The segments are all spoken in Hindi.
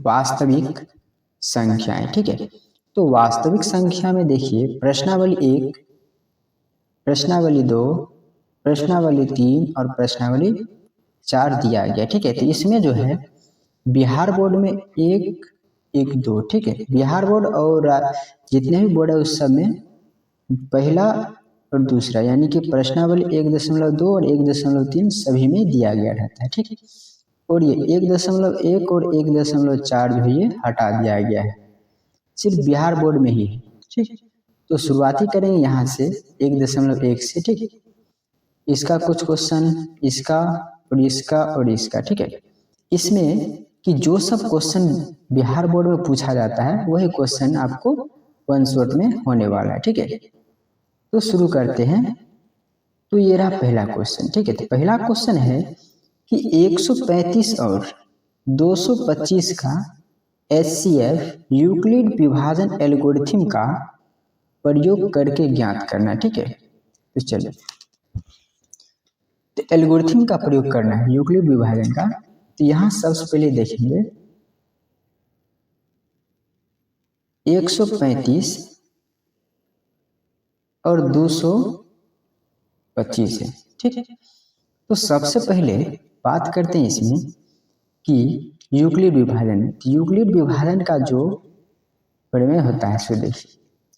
वास्तविक संख्याएं। ठीक है, तो वास्तविक संख्या में देखिए प्रश्नावली 1, प्रश्नावली 2, प्रश्नावली 3 और प्रश्नावली 4 दिया गया। ठीक है, तो इसमें जो है बिहार बोर्ड में 1, 1, 2, ठीक है, बिहार बोर्ड और जितने भी बोर्ड है उस सब में पहला और दूसरा यानी कि प्रश्नावली 1.2 और 1.3 सभी में दिया गया रहता है। ठीक है, और ये 1.1 और 1.4 जो है ये हटा दिया गया है, सिर्फ बिहार बोर्ड में ही है। ठीक, तो शुरुआती करेंगे यहाँ से 1.1 से। ठीक, इसका कुछ क्वेश्चन, इसका और इसका और इसका। ठीक है, इसमें कि जो सब क्वेश्चन बिहार बोर्ड में पूछा जाता है वही क्वेश्चन आपको वन शॉट में होने वाला है। ठीक है, तो शुरू करते हैं। तो ये रहा पहला क्वेश्चन। ठीक है, तो पहला क्वेश्चन है कि 135 और 225 का HCF यूक्लिड विभाजन एल्गोरिथम का प्रयोग करके ज्ञात करना। ठीक है, तो चलिए, तो एल्गोरिथम का प्रयोग करना है यूक्लिड विभाजन का। तो यहाँ सबसे पहले देखेंगे 135 और 225 है। ठीक है, तो सबसे पहले बात करते हैं इसमें कि यूक्लिड विभाजन। यूक्लिड विभाजन का जो प्रमेय होता है सो देखिए,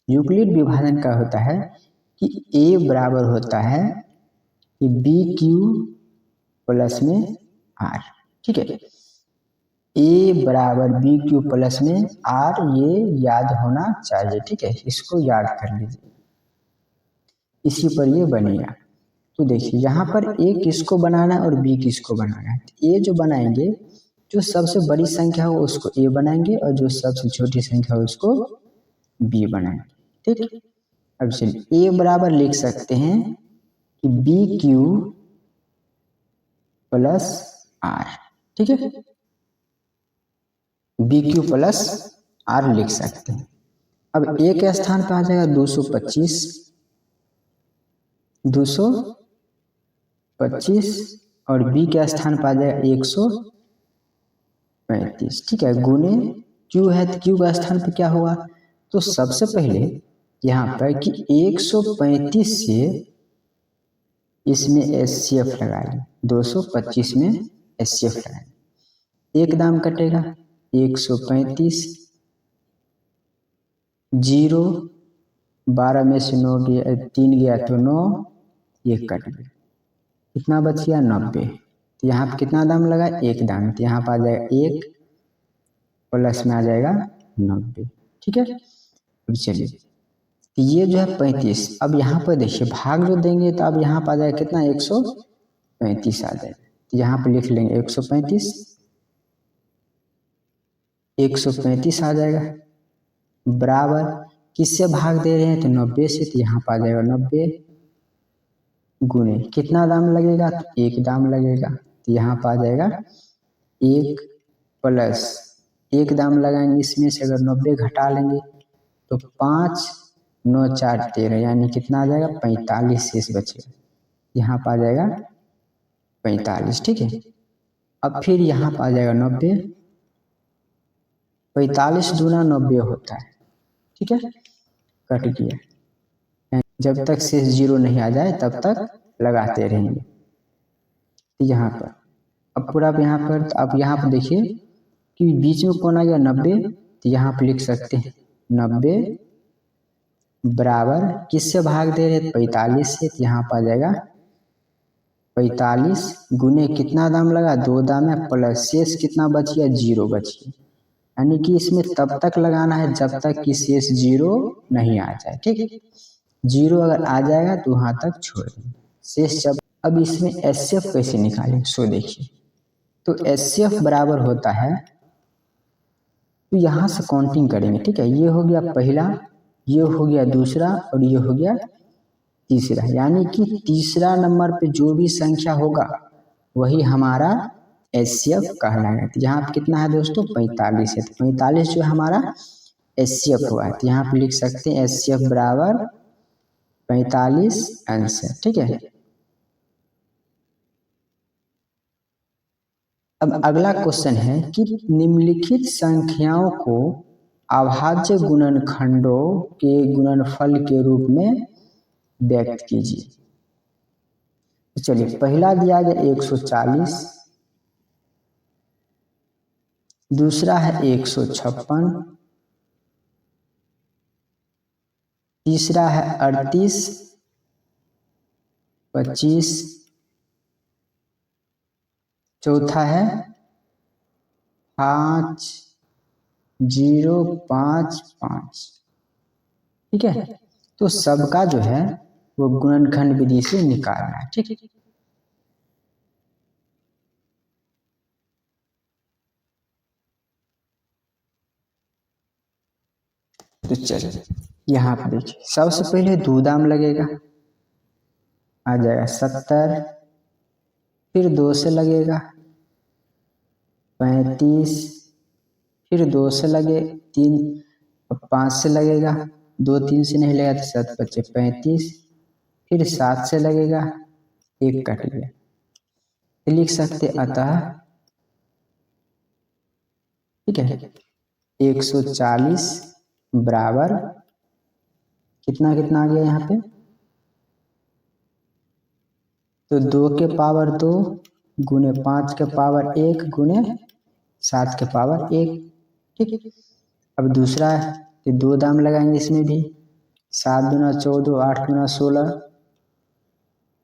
यूक्लिड विभाजन का होता है कि A बराबर होता है कि BQ प्लस में R। ठीक है, A बराबर BQ प्लस में R, ये याद होना चाहिए। ठीक है, इसको याद कर लीजिए, इसी पर ये बनेगा। तो देखिए यहाँ पर A किसको बनाना है और B किसको बनाना है। A जो बनाएंगे, जो सबसे बड़ी संख्या हो उसको A बनाएंगे और जो सबसे छोटी संख्या हो उसको B बनाएंगे। ठीक, अब चलिए A बराबर लिख सकते हैं कि BQ प्लस R। ठीक है, BQ प्लस R लिख सकते हैं। अब A के स्थान पर आ जाएगा 225 और B के स्थान पर आ जाएगा 135। ठीक है, गुने Q है तो Q का स्थान पर क्या होगा। तो सबसे पहले यहाँ पर कि 135 से इसमें HCF लगाएंगे, 225 में HCF लगाएंगे, एक दाम कटेगा 135, 0, 12 में से 9 गया, 3 गया तो 9, ये कट गया, कितना बच गया 90। तो यहाँ पे कितना दाम लगा, एक दाम, तो यहाँ पर आ जाएगा 1 प्लस में आ जाएगा 90। ठीक है, अब चलिए, तो ये जो है 35। अब यहाँ पर देखिए भाग जो देंगे तो अब यहाँ पर आ जाएगा कितना 135 आ जाएगा। तो यहाँ पर लिख लेंगे 135 आ जाएगा, बराबर किससे भाग दे रहे हैं तो 90 से। तो यहाँ पर आ जाएगा 90 गुने कितना दाम लगेगा, तो एक दाम लगेगा। तो यहाँ पर आ जाएगा 1 प्लस एक दाम लगाएंगे, इसमें से अगर 90 घटा लेंगे तो 5, 9, 4, 13 यानी कितना आ जाएगा 45 शेष बचेगा। यहाँ पर आ जाएगा 45। ठीक है, अब फिर यहाँ पर आ जाएगा 90, 45 दूना 90 होता है। ठीक है, कट गया, जब तक शेष 0 नहीं आ जाए तब तक लगाते रहेंगे। तो यहाँ पर अब पूरा यहाँ पर, तो अब यहाँ पर देखिए कि बीच में कौन आ गया 90। तो यहाँ पर लिख सकते हैं 90 बराबर किससे भाग दे रहे 45 से। तो यहाँ पर आ जाएगा 45 गुने कितना दाम लगा 2 दाम है, प्लस शेष कितना बच गया 0 बच गया। यानी कि इसमें तब तक लगाना है जब तक कि शेष 0 नहीं आ जाए। ठीक है, 0 अगर आ जाएगा तो वहां तक छोड़ दें शेष। जब अब इसमें HCF कैसे निकालें सो देखिए, तो HCF बराबर होता है, तो यहाँ से काउंटिंग करेंगे। ठीक है, ये हो गया पहला, ये हो गया दूसरा और ये हो गया तीसरा, यानी कि तीसरा नंबर पे जो भी संख्या होगा वही हमारा HCF कहलाएगा। तो यहाँ पे कितना है दोस्तों 45 है, तो 45 जो हमारा HCF हुआ है। तो यहाँ पे लिख सकते हैं HCF बराबर 45 आंसर। ठीक है, अब अगला क्वेश्चन है कि निम्नलिखित संख्याओं को अभाज्य गुणनखंडों के गुणनफल के रूप में व्यक्त कीजिए। चलिए, पहला दिया गया 140, दूसरा है 156, तीसरा है 38, 25, चौथा है 5055। ठीक है, तो सबका जो है वो गुणनखंड विधि से निकालना है। ठीक है, तो चलिए यहाँ पर देखिए, सबसे पहले 2 दाम लगेगा, आ जाएगा 70, फिर 2 से लगेगा 35, फिर 2 से लगे 3, 5 से लगेगा, 2 3 से नहीं लगेगा तो 7 बचे 35, फिर 7 से लगेगा, 1 कट गया, लिख सकते अतः, ठीक है, 140 बराबर कितना कितना आ गया यहाँ पे, तो 2 के पावर 2 गुने 5 के पावर 1 गुने 7 के पावर 1। ठीक, अब दूसरा है तो 2 दाम लगाएंगे इसमें भी, 7 दूना 14, 8 दूना 16,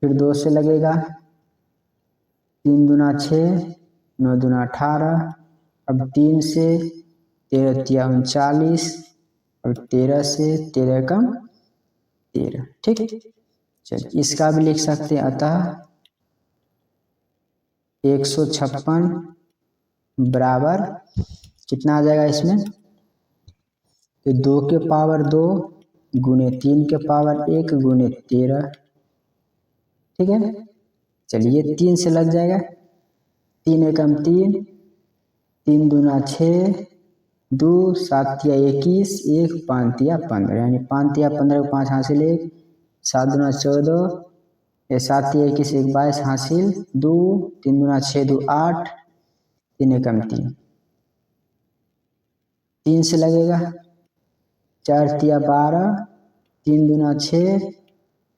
फिर 2 से लगेगा, 3 दूना 6, 9 दूना 18, अब 3 से 13 तिया 39, अब 13 से 13 कम 13। ठीक, चलिए इसका भी लिख सकते हैं अतः 156 बराबर कितना आ जाएगा इसमें, तो 2 के पावर 2 गुने 3 के पावर 1 गुने 13। ठीक है, चलिए 3 से लग जाएगा, 3 एकम 3, 3 दूना 6, 2 7 तिया 21, 1 5 तिया 15, यानी 5 तिया 15 को 5 हासिल 1, 7 दूना 14, 7 तिया 21, 1 22 हासिल 2, 3 दूना 6 2 8, 3 एकम 3, 3 से लगेगा, 4 तिया 12, 3 दूना 6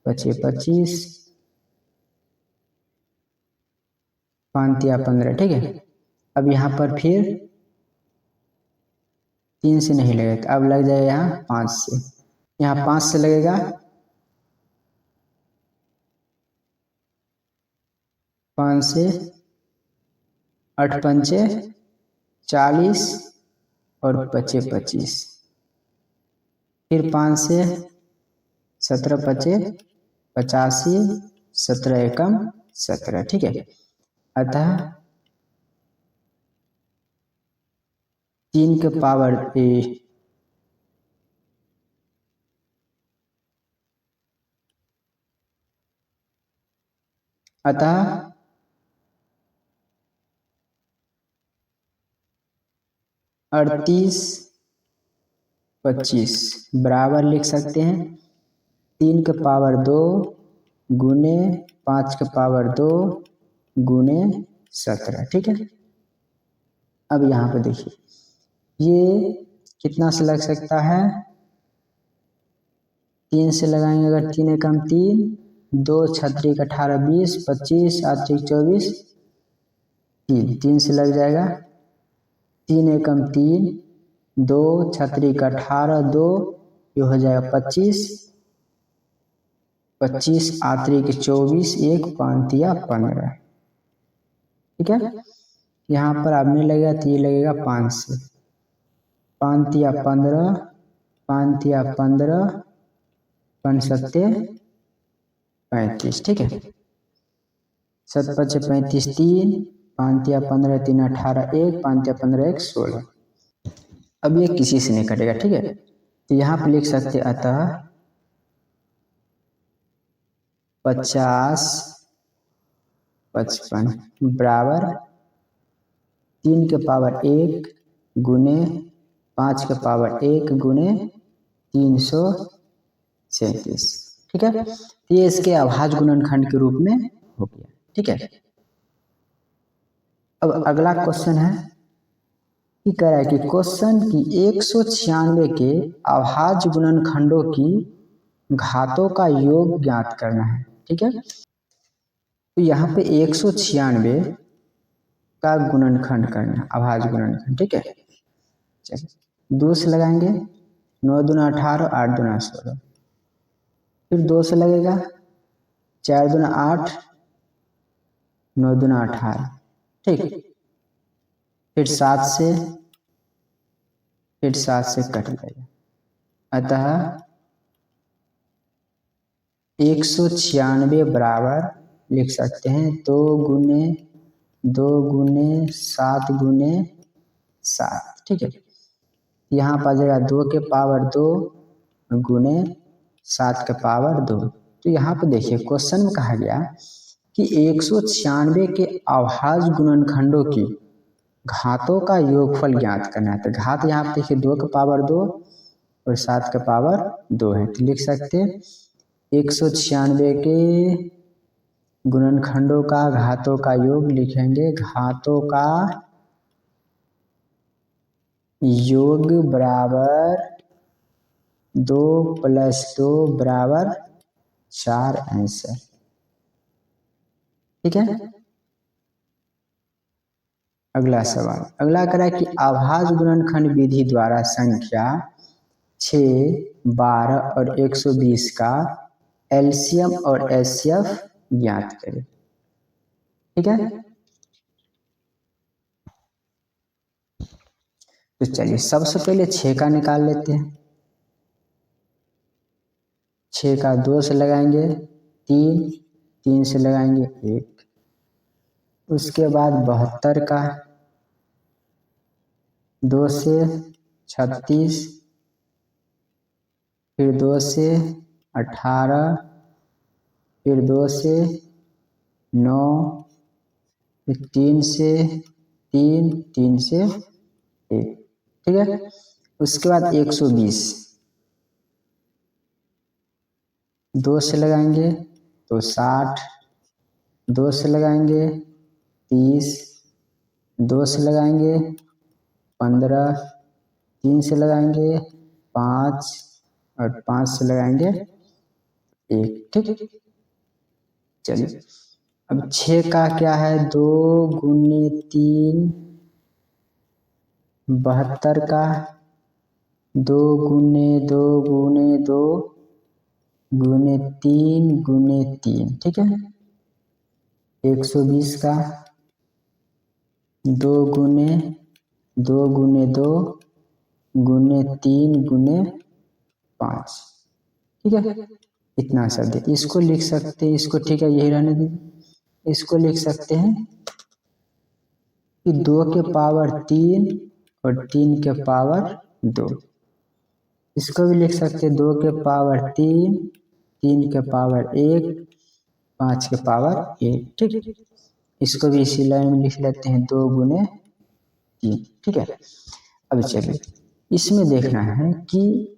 बचे 25, 5 तिया 15। ठीक है, अब यहाँ पर फिर 3 से नहीं लगेगा, अब लग जाएगा यहाँ 5 से, यहाँ 5 से लगेगा, 5 से 8 पंचे 40 और बचे 25, फिर 5 से 17 बचे 85, 17 एकम 17। ठीक है, अतः 3 के पावर अतः 38 25 बराबर लिख सकते हैं 3 के पावर 2 गुने 5 के पावर 2 गुने 17। ठीक है, अब यहाँ पे देखिए ये कितना से लग सकता है, 3 से लगाएंगे अगर 3 एकम 3, 2 छत्रिक 18 20 25 8 24 3, 3 से लग जाएगा, 3 एकम 3, 2 छत्रिक 18 2, ये हो जाएगा 25, 25 आत्रिक 24 1 5 तिया 15। ठीक है, यहाँ पर अब नहीं लगेगा तो ये लगेगा 5 से, 5 तिया 15, 5 तिया 15, 5 सत्ते 35। ठीक है, 7 पचे 35 3, 5 तिया 15 3 18 1, 5 तिया 15 1 16। अब ये किसी से नहीं कटेगा। ठीक है, तो यहाँ पे लिख सकते अतः 50 55 बराबर 3 के पावर 1 गुने 5 के पावर 1 गुने 337। ठीक है, ये इसके अभाज्य गुणनखंड के रूप में हो गया। ठीक है, अब अगला क्वेश्चन है कि कह रहा है कि क्वेश्चन की 196 के अभाज्य गुणनखंडों की घातों का योग ज्ञात करना है। ठीक है, तो यहाँ पे 196 का गुणनखंड करना, अभाज्य गुणनखंड। ठीक है, चलिए 2 से लगाएंगे, 9 दूना 18, 8 दूना 16, फिर 2 से लगेगा, 4 दूना 8, 9 दूना 18। ठीक, फिर 7 से, फिर 7 से कट जाएगा, अतः 196 बराबर लिख सकते हैं 2 गुने 7 गुने 7। ठीक है, यहाँ पर आ जाएगा 2 के पावर 2 गुने 7 के पावर 2। तो यहाँ पे देखिए क्वेश्चन में कहा गया कि 196 के अभाज्य गुणनखंडों की घातों का योगफल ज्ञात करना है। तो घात यहाँ पे देखिए 2 के पावर 2 और 7 के पावर 2 है, तो लिख सकते हैं 196 के गुणनखंडों का घातों का योग लिखेंगे, घातों का योग बराबर 2 + 2 बराबर 4 आंसर। ठीक है, अगला सवाल, अगला कह रहा है कि अभाज्य गुणनखंड विधि द्वारा संख्या 6, 12 और 120 का एलसीएम और एचसीएफ ज्ञात करें। ठीक है, तो चलिए सबसे पहले 6 का निकाल लेते हैं। 6 का 2 से लगाएंगे 3, 3 से लगाएंगे 1, उसके बाद 72 का 2 से 36, फिर 2 से 18, फिर 2 से 9, फिर 3 से 3, 3 से 1। ठीक है, उसके बाद 120, 2 से लगाएंगे तो 60, 2 से लगाएंगे 30, 2 से लगाएंगे 15, 3 से लगाएंगे 5 और 5 से लगाएंगे 1। ठीक, चलिए अब 6 का क्या है, 2 गुने 3 72 का 2 गुने 2 गुने 2 गुने 3 गुने 3। ठीक है, 120 का 2 गुने 2 गुने 2 गुने 3 गुने 5। ठीक है, इतना शब्द है, इसको लिख सकते हैं, इसको ठीक है यही रहने दीजिए। इसको लिख सकते हैं कि 2 के पावर 3 और 3 के पावर 2। इसको भी लिख सकते हैं 2 के पावर 3, 3 के पावर 1, 5 के पावर 1। ठीक, इसको भी इसी लाइन में लिख लेते हैं 2 गुने 3। ठीक है, अब चलिए इसमें देखना है कि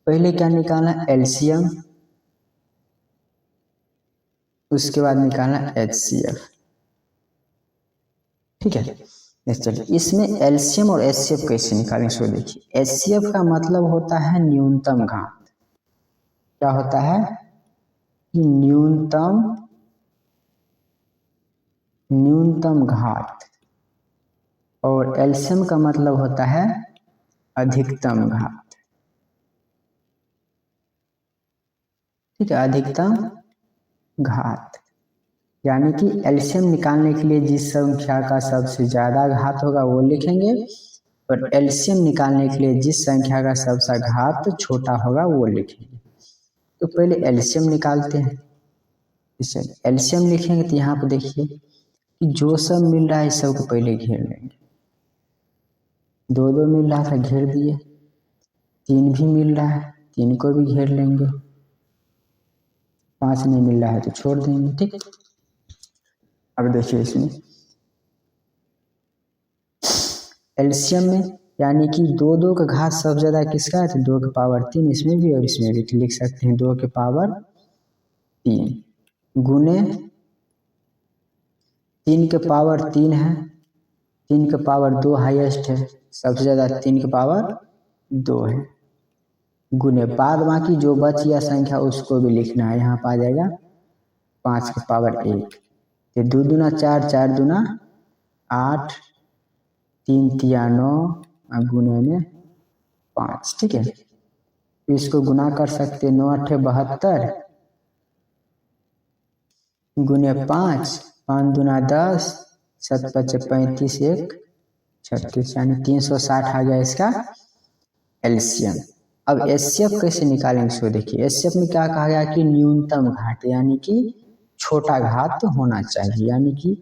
पहले क्या निकालना, एलसीएम, उसके बाद निकालना एचसीएफ। ठीक है, चलिए इसमें एलसीएम और एचसीएफ कैसे निकालें सो देखिए। एचसीएफ का मतलब होता है न्यूनतम घात। क्या होता है कि न्यूनतम घात, और एलसीएम का मतलब होता है अधिकतम घात। ठीक है, अधिकतम घात, यानी कि एलसीएम निकालने के लिए जिस संख्या का सबसे ज्यादा घात होगा वो लिखेंगे, और एलसीएम निकालने के लिए जिस संख्या का सबसे घात छोटा होगा वो लिखेंगे। तो पहले एलसीएम निकालते हैं। इसे एलसीएम लिखेंगे तो यहाँ पर देखिए कि जो सब मिल रहा है इस सबको पहले घेर लेंगे। 2 2 मिल रहा था घेर दिए, 3 भी मिल रहा है 3 को भी घेर लेंगे, 5 नहीं मिल रहा है तो छोड़ देंगे। ठीक, अब देखिए इसमें एलसीएम में यानी कि 2 2 का घात सबसे ज्यादा किसका है, तो 2 के पावर 3 इसमें भी और इसमें भी, तो लिख सकते हैं 2 के पावर 3 गुने 3 के पावर 3 है 3 का पावर 2 हाईएस्ट है, सबसे ज़्यादा 3 का पावर 2 है, गुने बाद बाकी जो बच गया संख्या उसको भी लिखना है। यहाँ पर आ जाएगा 5 का पावर 1, तो 2 दूना 4, 4 दूना 8, 3 तिया 9 और गुने में 5। ठीक है, इसको गुना कर सकते, 9 8 72 गुने 5, 5 दूना 10, 7 5 35, 1 36, यानी 360 आ गया इसका एलसीएम। अब एचसीएफ कैसे निकालेंगे, सो देखिए एचसीएफ में क्या कहा गया कि न्यूनतम घात, यानी कि छोटा घात होना चाहिए, यानी कि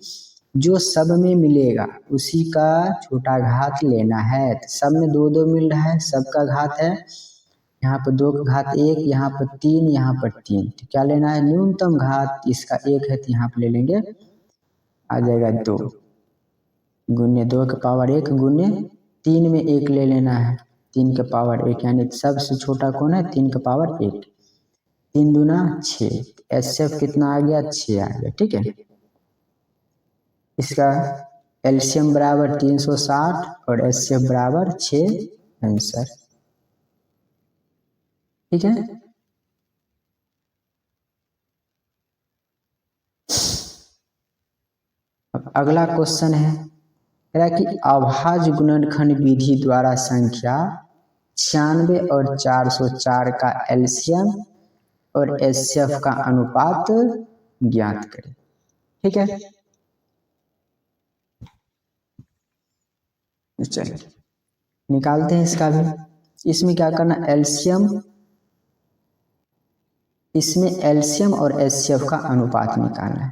जो सब में मिलेगा उसी का छोटा घात लेना है। तो सब में 2 2 मिल रहा है, सबका घात है, यहाँ पर 2 का घात 1, यहाँ पर 3, यहाँ पर 3, तो क्या लेना है, न्यूनतम घात इसका 1 है, तो यहाँ पर ले लेंगे, आ जाएगा 2 गुने 2 का पावर 1 गुने 3 में 1 ले लेना है, 3 का पावर 1, यानी सबसे छोटा कौन है, 3 का पावर 1, 3 दूना 6, एचसीएफ कितना आ गया, 6 आ गया। ठीक है, इसका एलसीएम बराबर 360 और एचसीएफ बराबर 6 आंसर। ठीक है, अब अगला क्वेश्चन है कि अभाज्य गुणनखंड विधि द्वारा संख्या 96 और 404 का एलसीएम और एचसीएफ का अनुपात ज्ञात करें। ठीक है, चलिए निकालते हैं इसका भी। इसमें क्या करना, एलसीएम, इसमें एलसीएम और एचसीएफ का अनुपात निकालना है।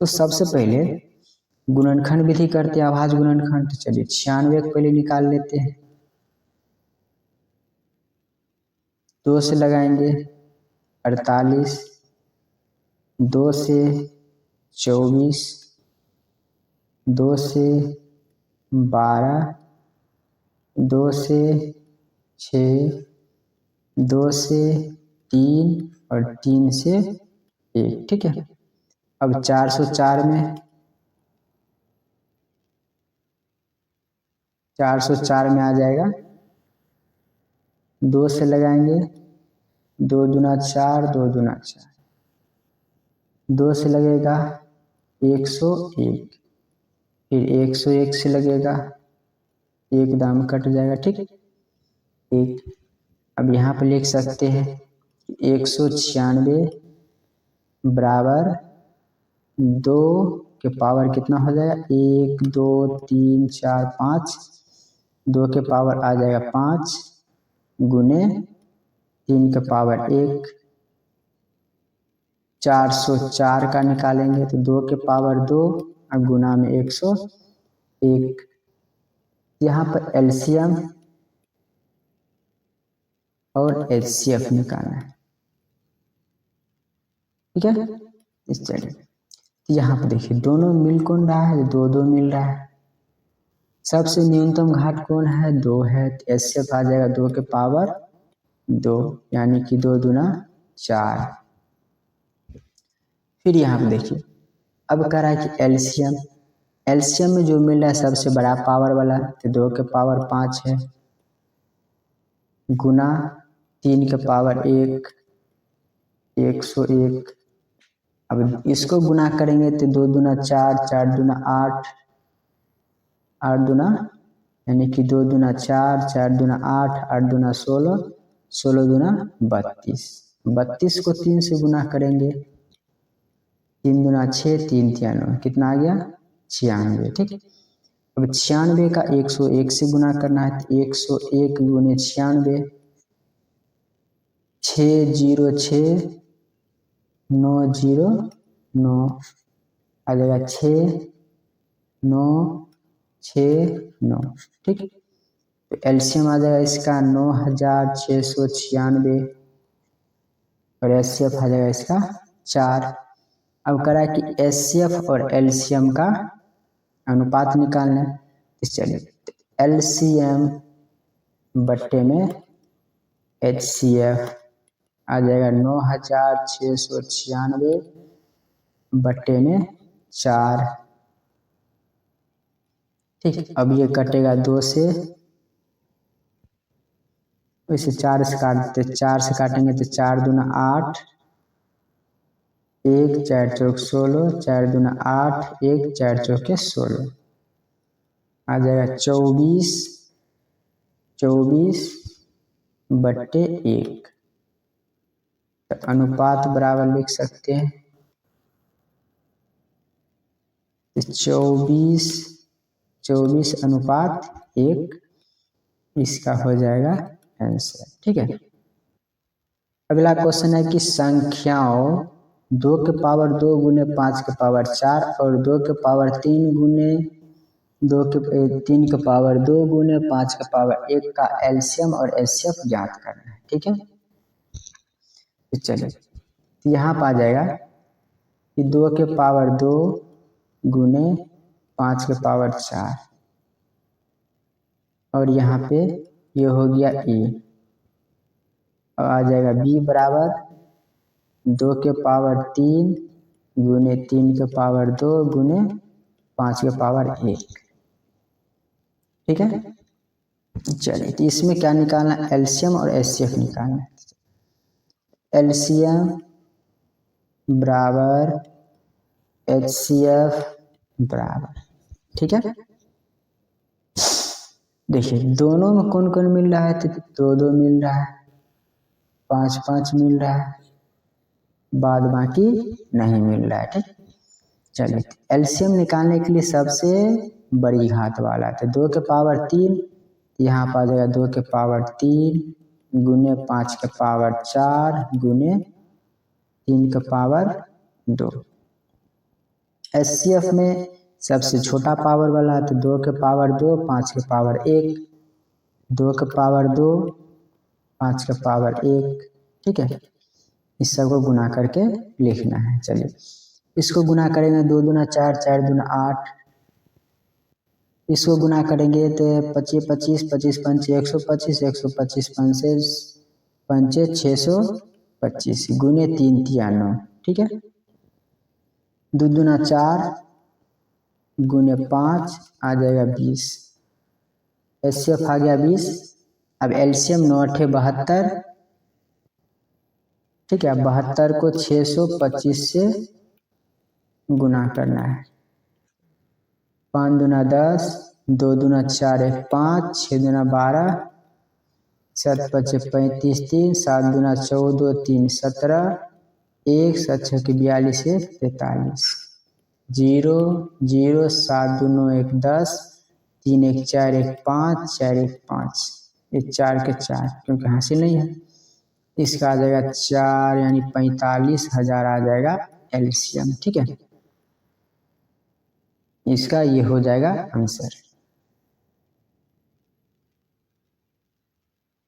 तो सबसे पहले गुणनखंड विधि करते हैं, अभाज्य गुणनखंड। तो चलिए 96 को पहले निकाल लेते हैं, 2 से लगाएंगे 48, 2 से 24, 2 से 12, 2 से 6, 2 से 3 और 3 से 1। ठीक है, अब 404 में 404 में आ जाएगा, 2 से लगाएंगे, 2 दूना 4, 2 दूना 4, 2 से लगेगा 101, फिर 101 से लगेगा, एक दाम कट जाएगा। ठीक, एक, अब यहाँ पर लिख सकते हैं 196 बराबर 2 के पावर कितना हो जाएगा, 1 2 3 4 5, 2 के पावर आ जाएगा 5 गुने 3 के पावर 1, 404 का निकालेंगे तो 2 के पावर 2 और गुना में 101। यहाँ पर एलसीएम और एचसीएफ निकालना है। ठीक है, इस चलिए यहाँ पर देखिए दोनों मिल कौन रहा है, 2 2 मिल रहा है, सबसे न्यूनतम घात कौन है, 2 है, तो एचसीएफ आ जाएगा 2 के पावर 2, यानी कि 2 दूना 4। फिर यहाँ पर देखिए अब कह रहा है कि एलसीएम, एलसीएम में जो मिल रहा है सबसे बड़ा पावर वाला, तो 2 के पावर 5 है, गुना 3 के पावर 1, 101। अब इसको गुना करेंगे तो 2 दूना 4, 4 दूना 8, 8 दूना यानी कि 2 दूना 4, 4 दूना 8, 8 दूना 16, 16 दूना 32, 32 को 3 से गुना करेंगे, 3 दूना 6, 3 तिया 9, कितना आ गया, 96। ठीक, अब 96 का 101 से गुना करना है, तो 101 गुने 96, 606 909 आ जाएगा 6969। ठीक, तो एलसीएम आ जाएगा इसका 9696 और एचसीएफ आ जाएगा इसका 4। अब करा कि एचसीएफ और एलसीएम का अनुपात निकालना है, चलिए एलसीएम बट्टे में एचसीएफ आ जाएगा 9696 बट्टे में 4। ठीक। अब ये कटेगा 2 से, वैसे 4 से काटते, 4 से काटेंगे तो 4 दूना 8, 1 4 चौक 16, 4 दूना 8, 1 4 चौके 16, आ जाएगा 24/1। तो अनुपात बराबर लिख सकते हैं 24/1, इसका हो जाएगा आंसर। ठीक है। अगला क्वेश्चन है कि संख्याओं 2 के पावर 2 गुने 5 के पावर 4 और 2 के पावर 3 गुने 3 के पावर 2 गुने 5 के पावर 1 का एलसीएम और एचसीएफ ज्ञात करना है। ठीक है। तो चलिए, तो यहाँ पर आ जाएगा कि 2 के पावर 2 गुने 5 के पावर 4 और यहाँ पे ये हो गया ए, और आ जाएगा बी बराबर 2 के पावर 3 गुने 3 के पावर 2 गुने 5 के पावर 1। ठीक है। चलिए, तो इसमें क्या निकालना, एलसीएम और एचसीएफ निकालना है। एलसीएम बराबर एचसीएफ बराबर, ठीक है। देखिए दोनों में कौन कौन मिल रहा है, तो 2 मिल रहा है, 5 मिल रहा है, बाद बाकी नहीं मिल रहा है। ठीक। चलिए, एलसीएम निकालने के लिए सबसे बड़ी घात वाला है, तो 2 के पावर 3, यहाँ पर आ जाएगा 2 के पावर 3 गुने 5 के पावर 4 गुने 3 के पावर 2। एचसीएफ में सबसे छोटा पावर वाला है, तो 2 के पावर 2 5 के पावर 1, 2 के पावर 2 5 के पावर 1। ठीक है। इस सब को गुना करके लिखना है। चलिए, इसको गुना करेंगे 2 दूना 4, 4 दूना 8, इसको गुना करेंगे तो 25 25 25 पंचे 125, 125 पंचे 625 गुने 3 तिया 9। ठीक है। 2 दूना 4 गुने 5 आ जाएगा 20, एचसीएफ आ गया 20। अब एलसीएम 9 8 72। ठीक है। 72 को 625 से गुना करना है, 5 दूना 10, 2 दूना 4 1 5, 6 दूना 12, 7 5 35 3, 7 दूना 14 3 17, 1 7 6 42 43, 0 0 7 दूनो 1 10, 3 1 4 1 5, 4 1 5, ये 4 के 4 क्योंकि हासिल नहीं है, इसका आ जाएगा 4 यानी 45,000 आ जाएगा एलसीएम। ठीक है। इसका ये हो जाएगा आंसर।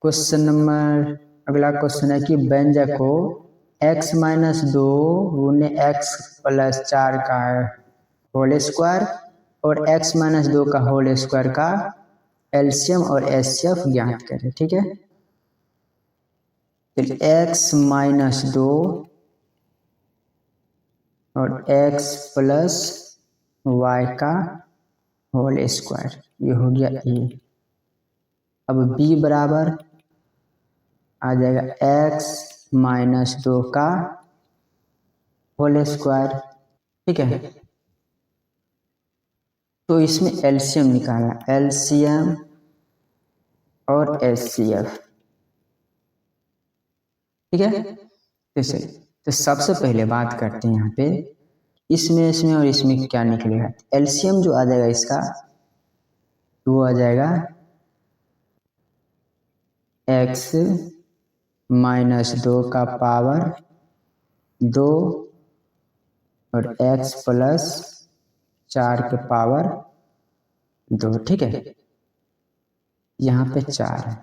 क्वेश्चन नंबर, अगला क्वेश्चन है कि व्यंजक को x-2 गुने x + 4 का होल स्क्वायर और x-2 का होल स्क्वायर का एलसीएम और एचसीएफ ज्ञात करें। ठीक है। तो x-2 और x + y का होल स्क्वायर, ये हो गया ए। अब b बराबर आ जाएगा x-2 का होल स्क्वायर। ठीक है। तो इसमें एलसीएम निकालना, एलसीएम और एचसीएफ। ठीक है। तो सबसे पहले बात करते हैं यहाँ पे इसमें और इसमें क्या निकलेगा। एलसीएम जो आ जाएगा इसका, वो आ जाएगा x-2 का पावर 2 और x + 4 के पावर 2। ठीक है। यहाँ पे 4 है।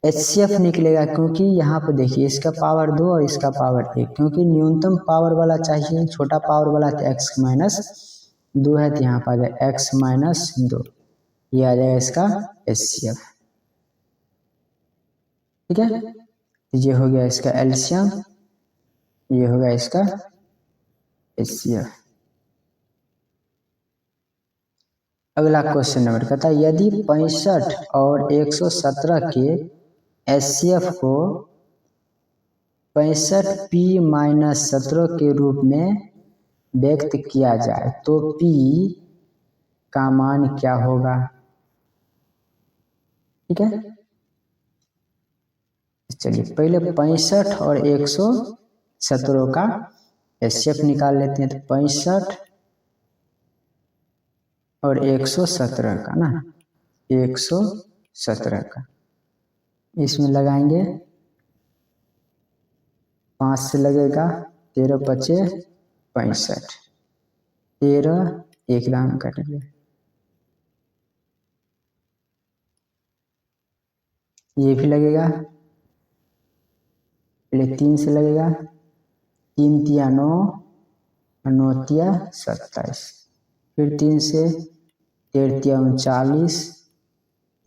एचसीएफ निकलेगा क्योंकि यहाँ पे देखिए इसका पावर 2 और इसका पावर 1, क्योंकि न्यूनतम पावर वाला चाहिए, छोटा पावर वाला तो x-2 है, तो यहाँ पर आ जाएगा x-2, ये आ जाएगा इसका एचसीएफ। ठीक है। ये हो गया इसका एलसीएम, ये हो गया इसका एचसीएफ। अगला क्वेश्चन नंबर कहता है यदि 65 और 117 के एचसीएफ को 65p-17 के रूप में व्यक्त किया जाए तो p का मान क्या होगा। ठीक है, चलिए पहले 65 और 117 का एचसीएफ निकाल लेते हैं। तो 65 और 117 का ना, 117 का इसमें लगाएंगे 5 से लगेगा 13 पचे 65, 13 एक दाम कट गया, ये भी लगेगा, पहले 3 से लगेगा, 3 तिया 9, 9 तिया 27, फिर 3 से 13 तिया 39,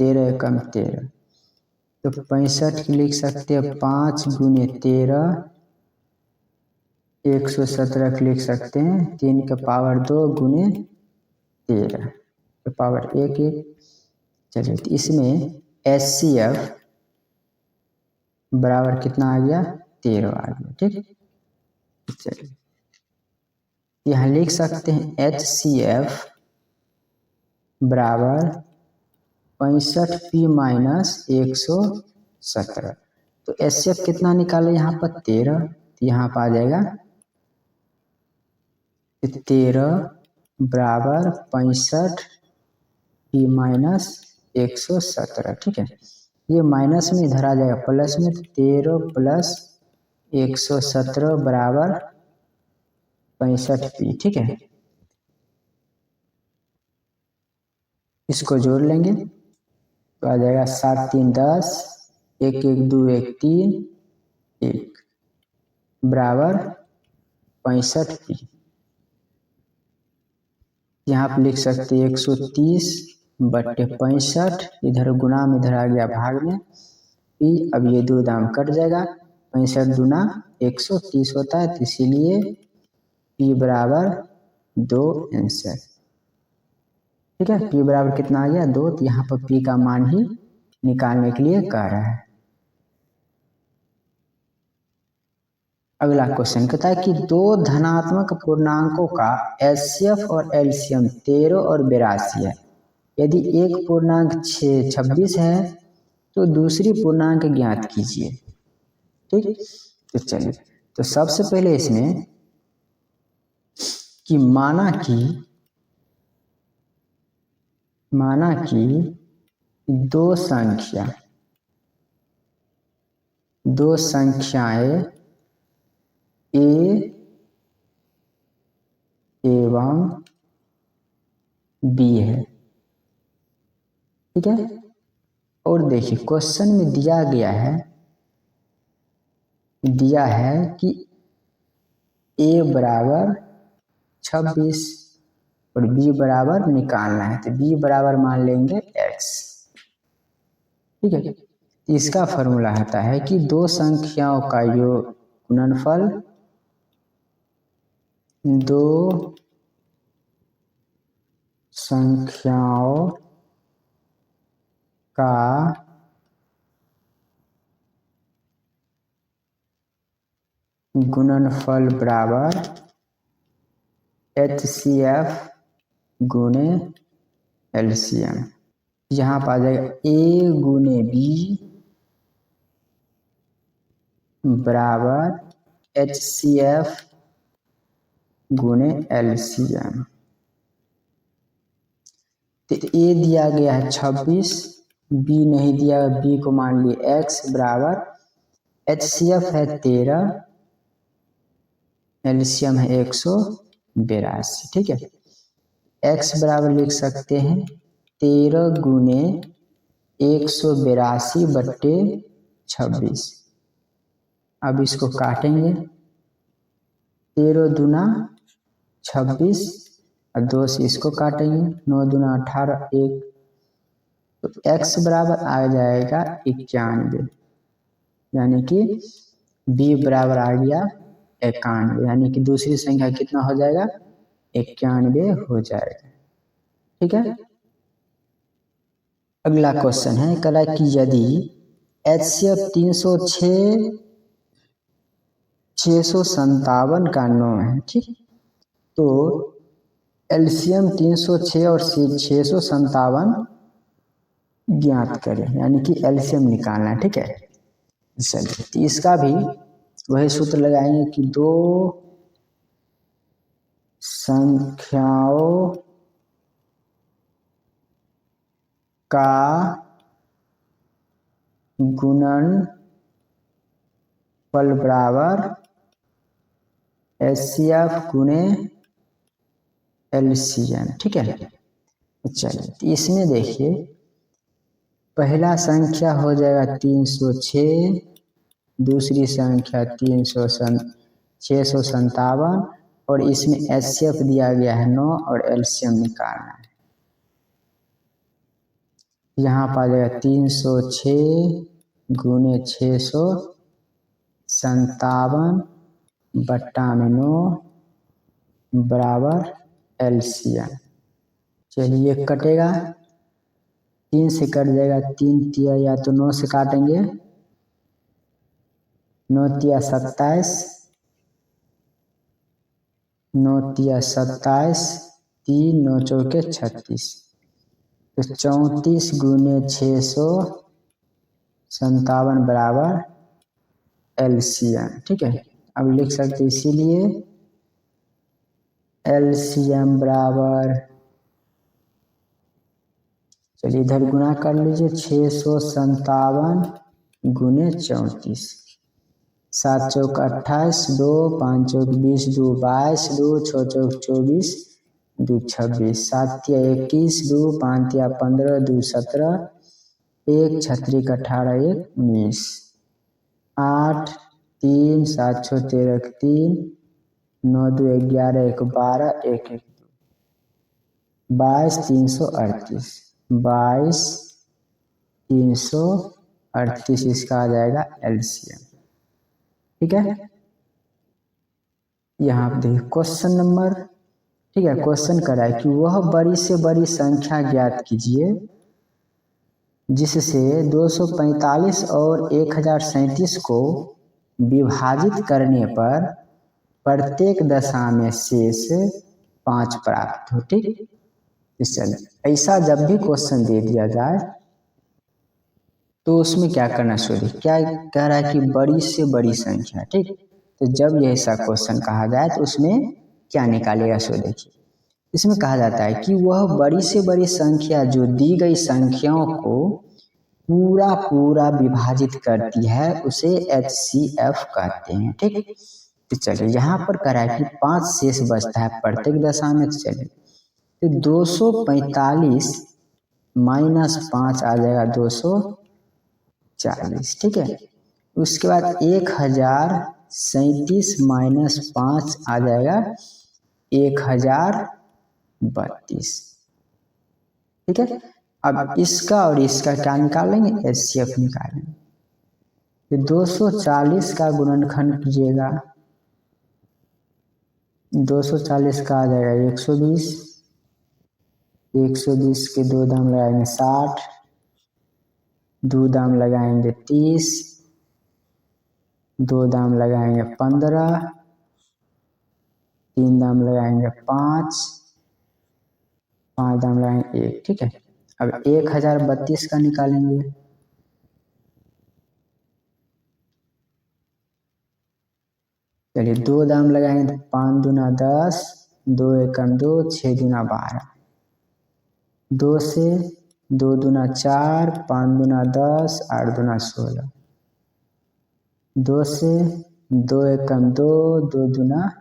13 एकम 13, तो 65 की लिख सकते हैं 5 गुने 13, 117 की लिख सकते हैं 3 के पावर 2 गुने 13 के पावर 1 1। चलिए तो इसमें एचसीएफ बराबर कितना आ गया 13 आ गया। ठीक, चलिए यहाँ लिख सकते हैं एचसीएफ बराबर 65p-117। तो एचसीएफ कितना निकाले यहाँ पर 13, तो यहाँ पर आ जाएगा 13 बराबर 65p-117। ठीक है, ये माइनस में इधर आ जाएगा प्लस में, तो 13 प्लस 117 बराबर 65p। ठीक है, इसको जोड़ लेंगे तो आ जाएगा 7 3 10, 1 1 2 1 3 1 बराबर 65p। यहाँ पर लिख सकते 130 बट्टे 65, इधर गुना में इधर आ गया भाग में p, अब ये 2 दाम कट जाएगा, 65 दूना 130 होता है, तो इसीलिए p बराबर 2 आंसर। ठीक है, p बराबर कितना आ गया 2, तो यहाँ पर p का मान ही निकालने के लिए कह रहा है। अगला क्वेश्चन कहता है कि दो धनात्मक पूर्णांकों का एचसीएफ और एलसीएम 13 और 82 है। यदि एक पूर्णांक 26 है तो दूसरी पूर्णांक ज्ञात कीजिए। ठीक, तो चलिए, तो सबसे पहले इसमें कि माना कि दो संख्याएं A एवं B है। ठीक है, और देखिए क्वेश्चन में दिया है कि A बराबर 26 और B बराबर निकालना है, तो B बराबर मान लेंगे x। ठीक है, इसका फॉर्मूला होता है कि दो संख्याओं का गुणनफल, दो संख्याओं का गुणनफल बराबर HCF गुने LCM। यहाँ पर आ जाएगा A गुने B बराबर HCF गुने LCM। तो A दिया गया है 26, B नहीं दिया, B को मान लिए x बराबर HCF है 13, LCM है 182। ठीक है, x बराबर लिख सकते हैं 13 गुने 182 बट्टे 26। अब इसको काटेंगे, 13 दूना 26 और 2 से इसको काटेंगे, 9 दूना 18 1, तो x बराबर आ जाएगा 91, यानी कि b बराबर आ गया 91, यानी कि दूसरी संख्या कितना हो जाएगा 91 हो जाएगा। ठीक है, अगला क्वेश्चन है, कह रहा है कि यदि HCF 306 657 का 9 है, ठीक, तो LCM 306 और 657 ज्ञात करें, यानी कि LCM निकालना है, ठीक है। चलिए, तो इसका भी वही सूत्र लगाएंगे कि दो संख्याओं का गुणनफल बराबर HCF गुणे LCM, ठीक है। चलिए, तो इसमें देखिए पहला संख्या हो जाएगा 306, दूसरी संख्या 657 और इसमें HCF दिया गया है 9 और LCM निकालना है। यहाँ पर आ जाएगा 306 गुणे 657 बट्टा में 9 बराबर LCM। चलिए, कटेगा, 3 से कट जाएगा, 3 तिया या तो 9 से काटेंगे, 9 तिया 27, 9 तिया 27, 3 9 चौके 36, तो 34 गुणे 657 बराबर LCM, ठीक है। अब लिख सकते, इसीलिए LCM बराबर, चलिए इधर गुना कर लीजिए, 657 गुणे 34, 7 चौक 28, 2 5 चौक 20, 2 22, 2 6 चौक 24, 2 26, 7 तिया 21, 2 5 तिया 15, 2 17, 1 छत्रिक 18, 1 19, 8 3 7 6 13 3, 9 2 11, 1 12, 1 1 22 338, 22 338 इसका आ जाएगा LCM, ठीक है। यहाँ पे देखिए क्वेश्चन नंबर, ठीक है, क्वेश्चन करा है कि वह बड़ी से बड़ी संख्या ज्ञात कीजिए जिससे 245 और 1037 को विभाजित करने पर प्रत्येक दशा में शेष 5 प्राप्त हो, ठीक। चलिए, ऐसा जब भी क्वेश्चन दे दिया जाए तो उसमें क्या करना चाहिए, क्या कह रहा है कि बड़ी से बड़ी संख्या, ठीक। तो जब ये ऐसा क्वेश्चन कहा जाए तो उसमें क्या निकालेगा, सो देखिए, इसमें कहा जाता है कि वह बड़ी से बड़ी संख्या जो दी गई संख्याओं को पूरा पूरा विभाजित करती है उसे HCF कहते हैं, ठीक। तो चलिए, यहाँ पर कह रहा है कि 5 शेष बचता है प्रत्येक दशा में। चलिए, तो 245 माइनस 5 आ जाएगा 240, ठीक है। उसके बाद 1037 माइनस 5 आ जाएगा 1032, ठीक है। अब इसका और इसका क्या निकालेंगे, HCF निकालेंगे। तो 240 का गुणनखंड कीजिएगा, 240 का आ जाएगा 120, 120 के 2 दाम लगाएंगे 60, 2 दाम लगाएंगे 30, 2 दाम लगाएंगे 15, 3 दाम लगाएंगे 5, 5 दाम लगाएंगे 1, ठीक है। अब 1032 का निकालेंगे, चलिए 2 दाम लगाएंगे, 5 दूना 10, 2 एकम 2, 6 दूना 12, 2 से 2 दूना 4, 5 दूना 10, 8 दूना 16, 2 से 2 एकम 2, 2 दूना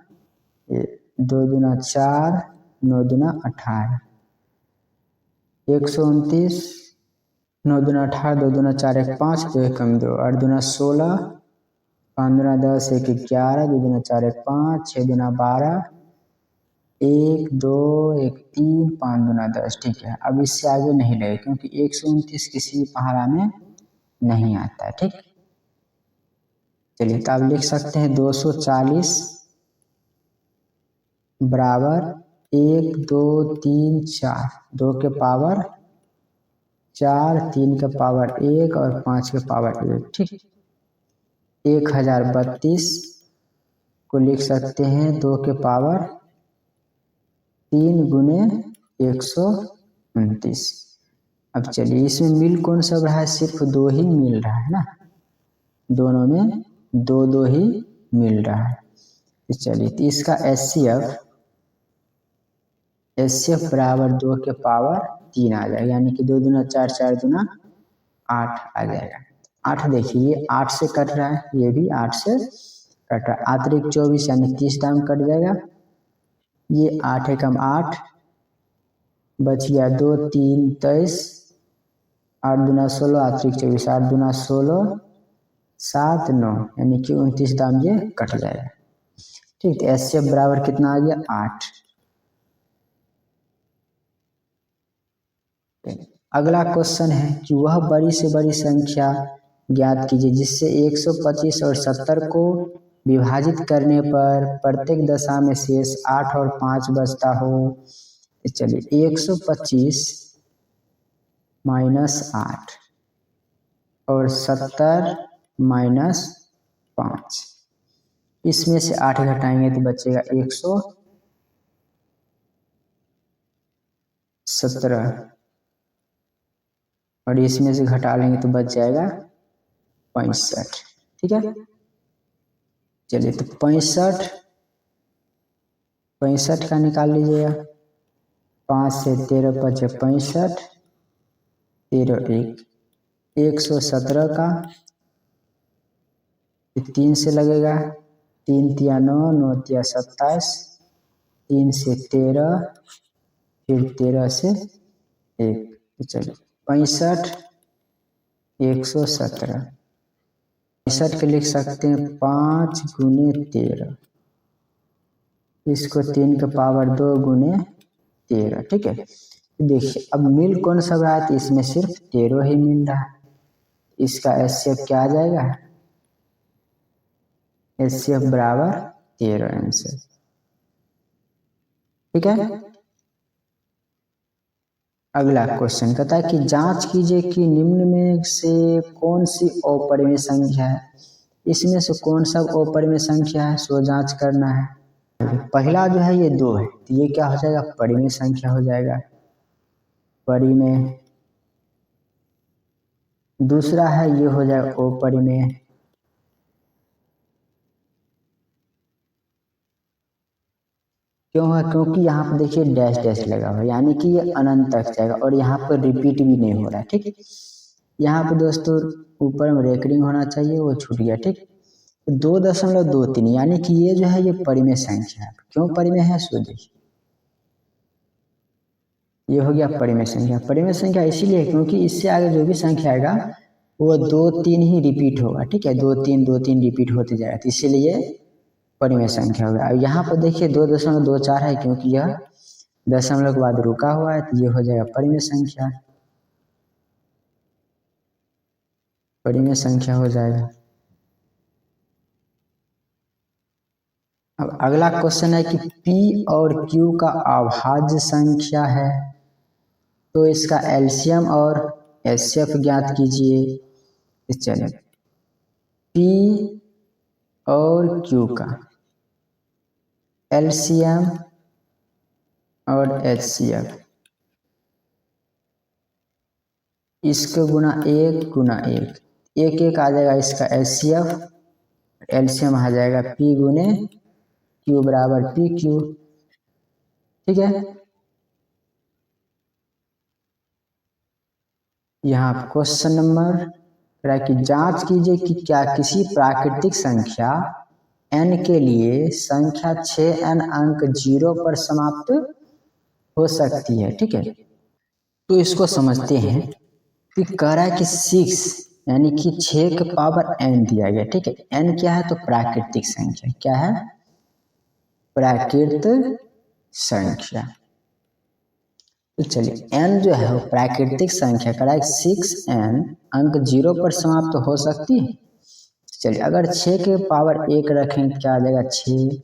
2 दूना 4, 9 दूना 18, 129, 9 दूना 18, 2 दूना 4 1 5, 2 एकम 2, 8 दूना 16, 5 दूना 10, 1 11, 2 दूना 4 1 5, 6 दूना 12, 1 2 1 3, 5 दूना 10, ठीक है। अब इससे आगे नहीं लगे क्योंकि 129 किसी भी पहाड़ा में नहीं आता है, ठीक। चलिए, तो आप लिख सकते हैं 240 बराबर 1 2 3 4, 2 के पावर 4, 3 के पावर 1 और 5 के पावर 1, ठीक। 1032 को लिख सकते हैं 2 के पावर 3 गुने 129। अब चलिए इसमें मिल कौन सा रहा है, सिर्फ 2 ही मिल रहा है ना, दोनों में 2 ही मिल रहा है। तो चलिए तो इसका एचसीएफ बराबर 2 के पावर 3 आ जाएगा, यानी कि 2 दूना 4, 4 दूना 8 आ जाएगा। 8 देखिए ये 8 से कट रहा है, ये भी 8 से कट रहा है। आतरिक 24 यानी 30 दाम कट जाएगा। ये 8 एकम 8 बच गया 2, 3, 23, 8 दूना 16, आतरिक 24, 8 दूना 16, 7, 9 यानी कि 29 दाम ये कट जाएगा, ठीक। तो एचसीएफ बराबर कितना आ गया, 8। अगला क्वेश्चन है कि वह बड़ी से बड़ी संख्या ज्ञात कीजिए जिससे 125 और 70 को विभाजित करने पर प्रत्येक दशा में शेष 8 और 5 बचता हो। चलिए 125 माइनस 8 और 70 माइनस 5, इसमें से 8 घटाएंगे तो बचेगा 117 और इसमें से घटा लेंगे तो बच जाएगा 65, ठीक है। चलिए तो 65 का निकाल लीजिएगा। 5 से 13 बचे 65, 13 1, 117 का 3 से लगेगा, 3 तिया 9, 9 तिया 27, 3 से 13, फिर 13 से 1, तो चलिए 65, 117, 65 के लिख सकते हैं 5 गुने 13, इसको 3 के पावर 2 गुने 13, ठीक है। देखिए अब मिल कौन सा रहा है, तो इसमें सिर्फ 13 ही मिल रहा है। इसका एचसीएफ क्या आ जाएगा, एचसीएफ बराबर 13 आंसर, ठीक है। अगला क्वेश्चन कहता है कि जांच कीजिए कि निम्न में से कौन सी अपरिमेय संख्या है। इसमें से कौन सा अपरिमेय संख्या है, सो जांच करना है। पहला जो है ये 2 है, तो ये क्या हो जाएगा, परिमेय संख्या हो जाएगा, परिमेय। दूसरा है ये हो जाएगा अपरिमेय, क्यों है, क्योंकि यहाँ पर देखिए डैश डैश लगा हुआ है, यानी कि ये अनंत तक जाएगा और यहाँ पर रिपीट भी नहीं हो रहा है, ठीक। यहाँ पर दोस्तों ऊपर में रेकरिंग होना चाहिए, वो छूट गया, ठीक। 2.23 यानी कि ये जो है ये परिमेय संख्या है। क्यों परिमेय है, सो देखिए ये हो गया परिमेय संख्या। परिमेय संख्या इसीलिए क्योंकि इससे आगे जो भी संख्या आएगा वो 2, 3 ही रिपीट होगा, ठीक है। 2, 3, 2, 3 रिपीट होते जाएगा, तो इसीलिए परिमेय संख्या होगा। अब यहाँ पर देखिए 2.24 है, क्योंकि यह दशमलव के बाद रुका हुआ है, तो ये हो जाएगा परिमेय संख्या, परिमेय संख्या हो जाएगा। अब अगला क्वेश्चन है कि P और Q का अभाज्य संख्या है, तो इसका एलसीएम और एचसीएफ ज्ञात कीजिए। चलिए P और Q का एलसीएम और एचसीएफ, इसको गुना 1 गुना 1, 1 1 आ जाएगा इसका एचसीएफ, एलसीएम आ जाएगा P गुने Q बराबर PQ, ठीक है। यहाँ क्वेश्चन नंबर कि जांच कीजिए कि क्या किसी प्राकृतिक संख्या n के लिए संख्या 6n अंक 0 पर समाप्त हो सकती है, ठीक है। तो इसको समझते हैं कि कह रहा है कि 6 यानी कि 6 के पावर n दिया गया, ठीक है। n क्या है, तो प्राकृतिक संख्या, क्या है, प्राकृत संख्या। तो चलिए n जो है वो प्राकृतिक संख्या का 6n अंक 0 पर समाप्त हो सकती है। चलिए अगर 6 के पावर 1 रखेंगे क्या आ जाएगा 6,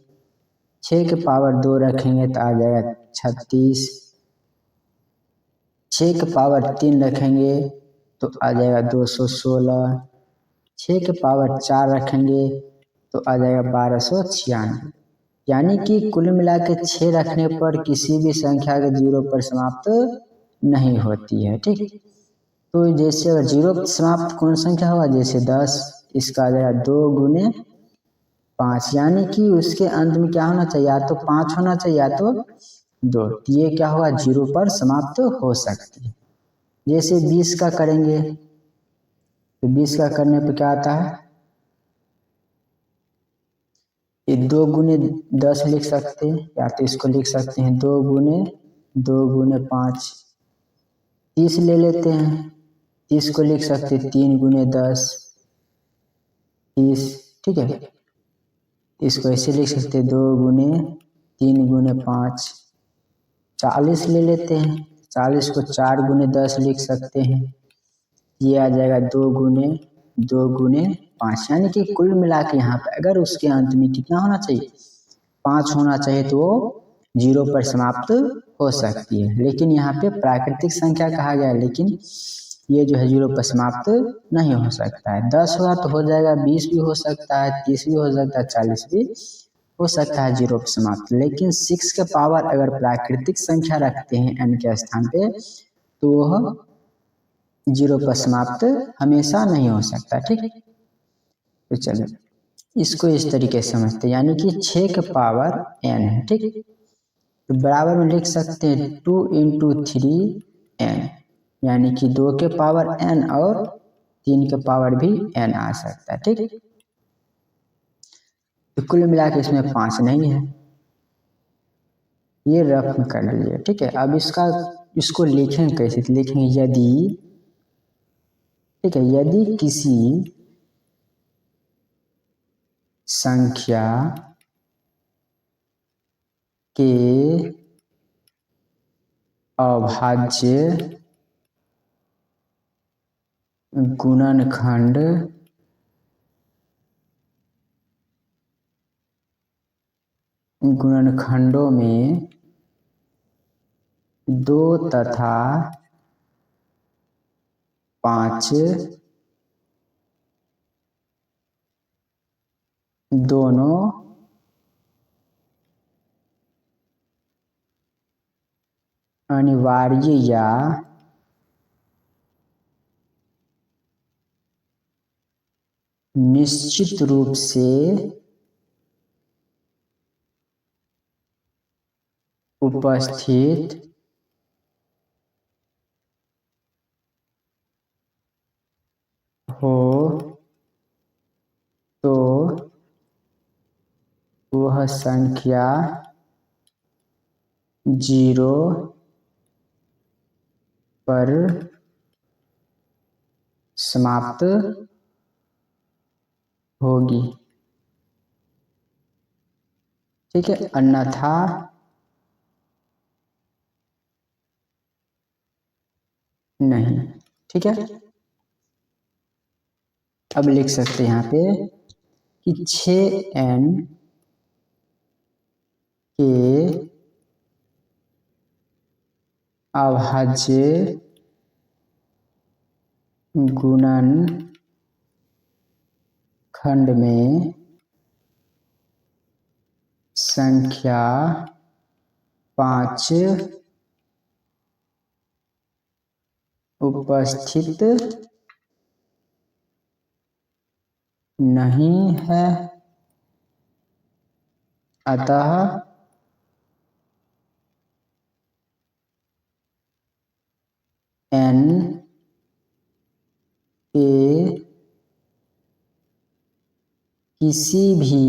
6 के पावर 2 रखेंगे तो आ जाएगा 36, 6 के पावर 3 रखेंगे तो आ जाएगा 216। 6 के पावर 4 रखेंगे तो आ जाएगा 1296। यानी कि कुल मिला के 6 रखने पर किसी भी संख्या के 0 पर समाप्त नहीं होती है। ठीक, तो जैसे अगर 0 पर समाप्त कौन संख्या होगा, जैसे 10, इसका आ जाएगा 2 गुने 5, यानी कि उसके अंत में क्या होना चाहिए, या तो 5 होना चाहिए या तो 2। ये क्या होगा, 0 पर समाप्त हो सकती है। जैसे 20 का करेंगे तो 20 का करने पर क्या आता है, ये 2 गुने 10 लिख सकते हैं, या तो इसको लिख सकते हैं 2 गुने 5। 30 ले लेते हैं, 30 को लिख सकते हैं 3 गुने 10 30। ठीक है, इसको ऐसे लिख सकते हैं 2 गुने 3 गुने 5। 40 ले लेते हैं, 40 को 4 गुने 10 लिख सकते हैं, ये आ जाएगा 2 गुने 5। यानी कि कुल मिला के यहाँ पे अगर उसके अंत में कितना होना चाहिए, 5 होना चाहिए, तो वो 0 पर समाप्त हो सकती है। लेकिन यहाँ पे प्राकृतिक संख्या कहा गया है, लेकिन ये जो है 0 पर समाप्त नहीं हो सकता है। 10 होगा तो हो जाएगा, 20 भी हो सकता है, 30 भी हो सकता है, 40 भी हो सकता है 0 पर समाप्त। लेकिन 6 के पावर अगर प्राकृतिक संख्या रखते हैं n के स्थान पे, तो वह 0 पर समाप्त हमेशा नहीं हो सकता। ठीक, तो चलिए इसको इस तरीके से समझते हैं, यानी कि 6 के पावर n है। ठीक, तो बराबर में लिख सकते हैं 2 × 3n, यानी कि 2 के पावर n और 3 के पावर भी n आ सकता है। ठीक, तो कुल मिला के इसमें 5 नहीं है, ये रफ में कर लीजिए। ठीक है, अब इसको लिखेंगे कैसे, लिखेंगे यदि, ठीक है, यदि किसी संख्या के अभाज्य गुणनखंड गुणनखंडों में 2 तथा 5 दोनों अनिवार्य या निश्चित रूप से उपस्थित हो तो वह संख्या 0 पर समाप्त होगी। ठीक है, अन्यथा नहीं। ठीक है, अब लिख सकते हैं यहाँ पे कि 6n के अभाज्य गुणनखंड में संख्या 5 उपस्थित नहीं है, अतः n के किसी भी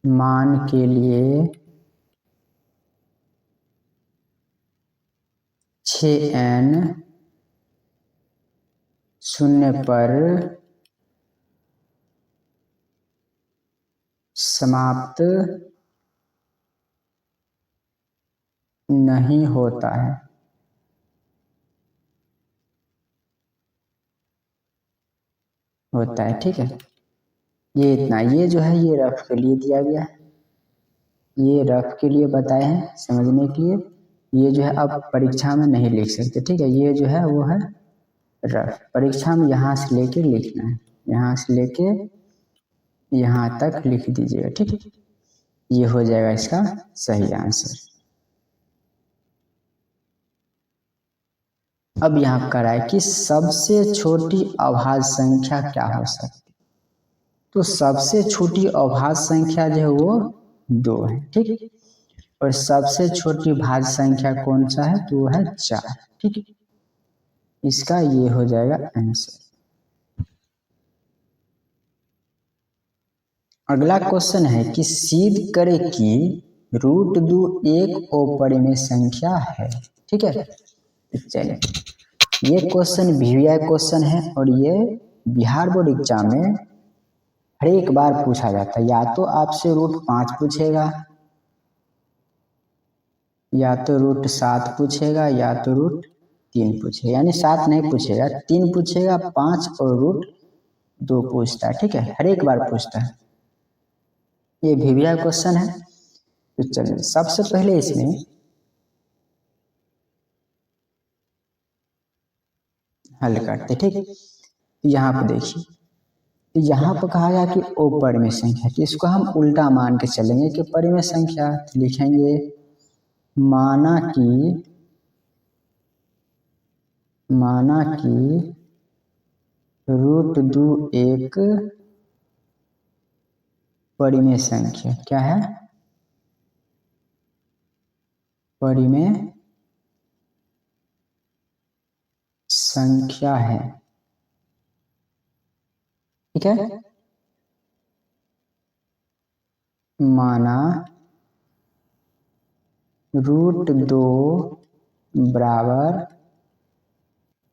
मान के लिए 6n 0 पर समाप्त नहीं होता है। ठीक है, ये इतना, ये जो है ये रफ के लिए दिया गया है, ये रफ के लिए बताए हैं समझने के लिए। ये जो है अब परीक्षा में नहीं लिख सकते, ठीक है। ये जो है वो है रफ, परीक्षा में यहाँ से लेके लिखना है, यहाँ से लेके यहाँ तक लिख दीजिएगा, ठीक है। ये हो जाएगा इसका सही आंसर। अब यहाँ कह रहा है कि सबसे छोटी अभाज्य संख्या क्या हो सकती है। तो सबसे छोटी अभाज्य संख्या जो है वो 2 है, ठीक। और सबसे छोटी भाज्य संख्या कौन सा है, तो वो है 4, ठीक। इसका ये हो जाएगा आंसर। अगला क्वेश्चन है कि सिद्ध करे कि √2 एक अपरिमेय संख्या है, ठीक है। चलिए, ये क्वेश्चन VVI क्वेश्चन है और ये बिहार बोर्ड एग्जाम में हर एक बार पूछा जाता है। या तो आपसे √5 पूछेगा, या तो √7 पूछेगा, या तो √3 पूछेगा, यानी 7 नहीं पूछेगा, 3 पूछेगा, 5 और √2 पूछता है, ठीक है। हर एक बार पूछता है, ये VVI क्वेश्चन है। तो चलिए सबसे पहले इसमें हल करते, ठीक। यहाँ पे देखिए, यहाँ पर कहा गया कि अपरिमेय संख्या, तो इसको हम उल्टा मान के चलेंगे कि परिमेय संख्या। तो लिखेंगे माना कि √2 एक परिमेय संख्या क्या है, परिमेय संख्या है, ठीक है। माना √2 बराबर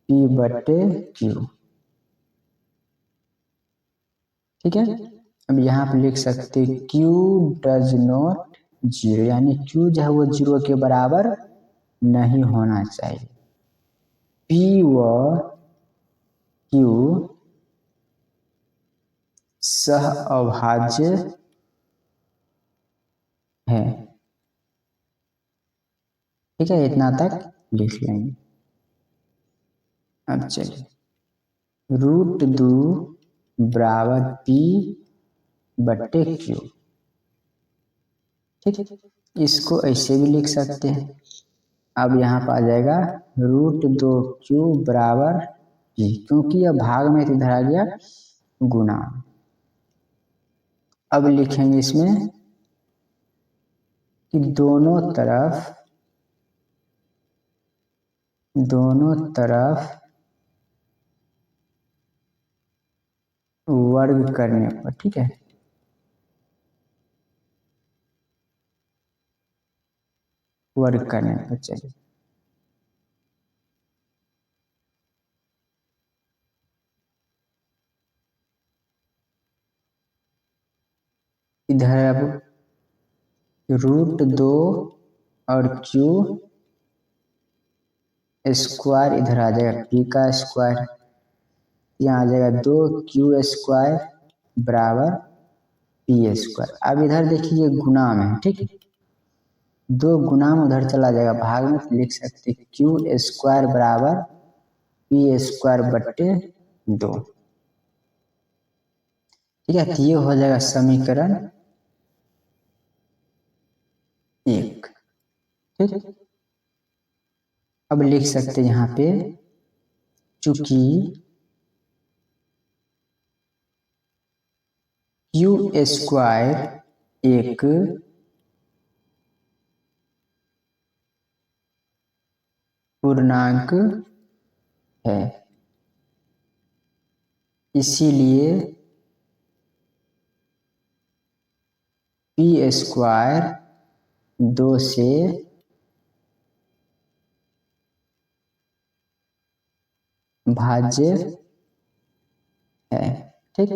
P/Q, ठीक है। अब यहाँ पे लिख सकते Q डज नॉट 0, यानी Q जो है वो 0 के बराबर नहीं होना चाहिए। P व Q सह अभाज्य है, ठीक है। इतना तक लिख लेंगे। अब चलिए, √2 बराबर P/Q, ठीक है। इसको ऐसे भी लिख सकते हैं। अब यहाँ पर आ जाएगा √2Q बराबर P, क्योंकि यह भाग में इधर आ गया गुना। अब लिखेंगे इसमें कि दोनों तरफ वर्ग करने पर, ठीक है, वर्ग करने पर। चलिए इधर अब √2 और Q स्क्वायर इधर आ जाएगा, P का स्क्वायर, यहाँ आ जाएगा 2Q स्क्वायर बराबर P स्क्वायर। अब इधर देखिए ये गुना में, ठीक है, 2 गुना में उधर चला जाएगा भाग में, तो लिख सकते Q स्क्वायर बराबर P स्क्वायर/2, ठीक है। तो ये हो जाएगा समीकरण 1, ठीक। अब लिख सकते हैं यहाँ पे, चूंकि Q स्क्वायर एक पूर्णांक है, इसीलिए P स्क्वायर 2 से भाज्य है, ठीक।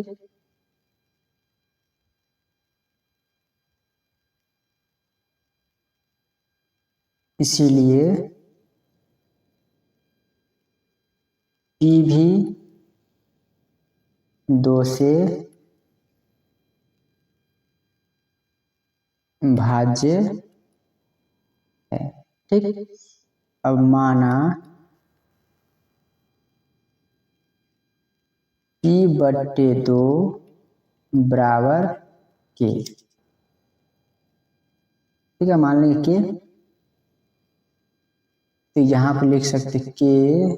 इसीलिए P भी 2 से भाज्य है, ठीक। अब माना P/2 बराबर के, ठीक है, मान लेंगे के, तो यहाँ पर लिख सकते के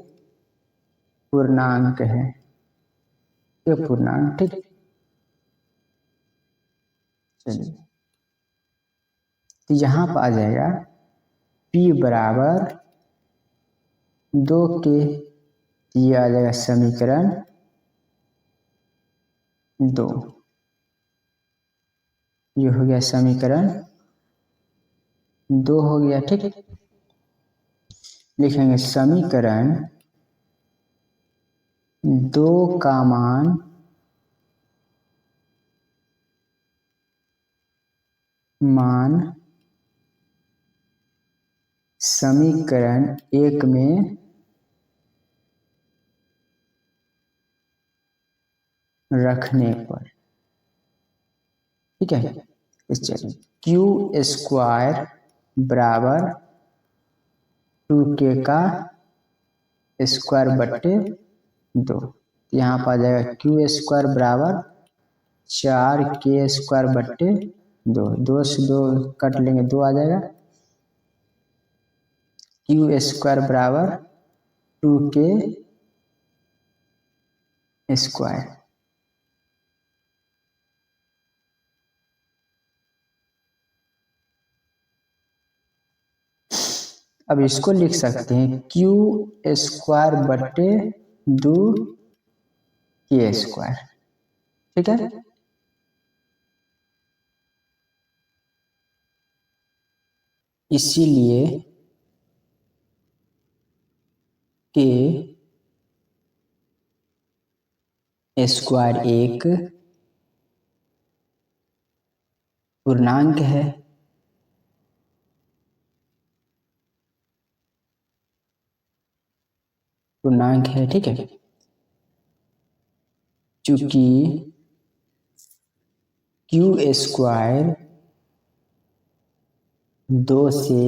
पूर्णांक है, के पूर्णांक, ठीक। चलिए, तो यहाँ पर आ जाएगा P बराबर 2 के, ये आ जाएगा समीकरण 2, ये हो गया समीकरण 2 हो गया, ठीक। लिखेंगे समीकरण 2 का मान समीकरण 1 में रखने पर, ठीक है। चलिए, Q² बराबर 2K का स्क्वायर बट्टे 2, यहाँ पर आ जाएगा Q² बराबर 4K² बट्टे 2, 2 से 2 कट लेंगे, 2 आ जाएगा। Q² बराबर 2K²। अब इसको लिख सकते हैं Q² बट्टे 2K², ठीक है। इसीलिए K² एक पूर्णांक है, पूर्णांक है, ठीक है। चूंकि Q² 2 से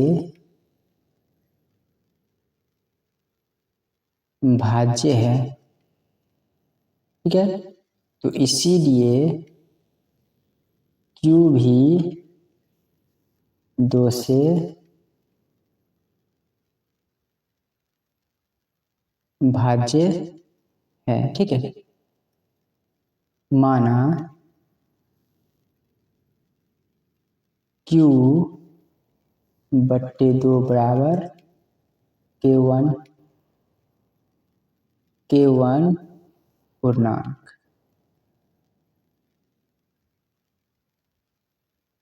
भाज्य है, ठीक है, तो इसीलिए Q भी 2 से भाज्य है, ठीक है। माना Q/2 बराबर K1 पूर्णांक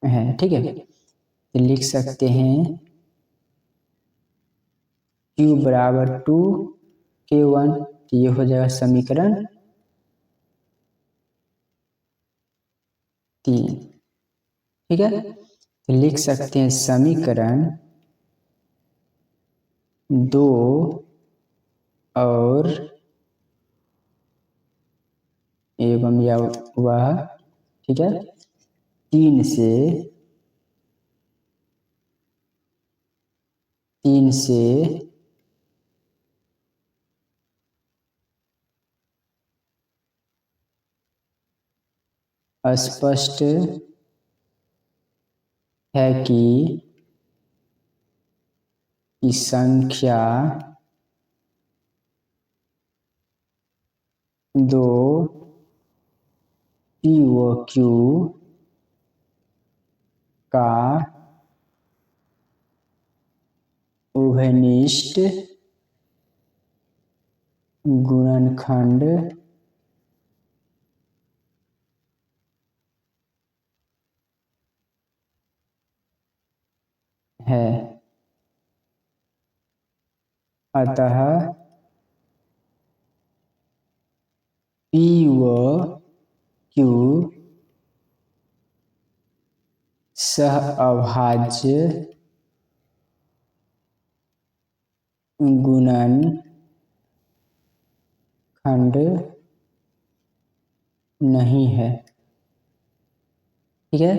है, ठीक है। तो लिख सकते हैं Q बराबर 2 K1, तो ये हो जाएगा समीकरण 3, ठीक है। तो लिख सकते हैं समीकरण 2 और एवं या वह, ठीक है, 3 से स्पष्ट है कि संख्या 2 P व Q का उभयनिष्ठ गुणनखंड है, अतः P व Q सहअभाज्य गुणनखंड नहीं है, ठीक है।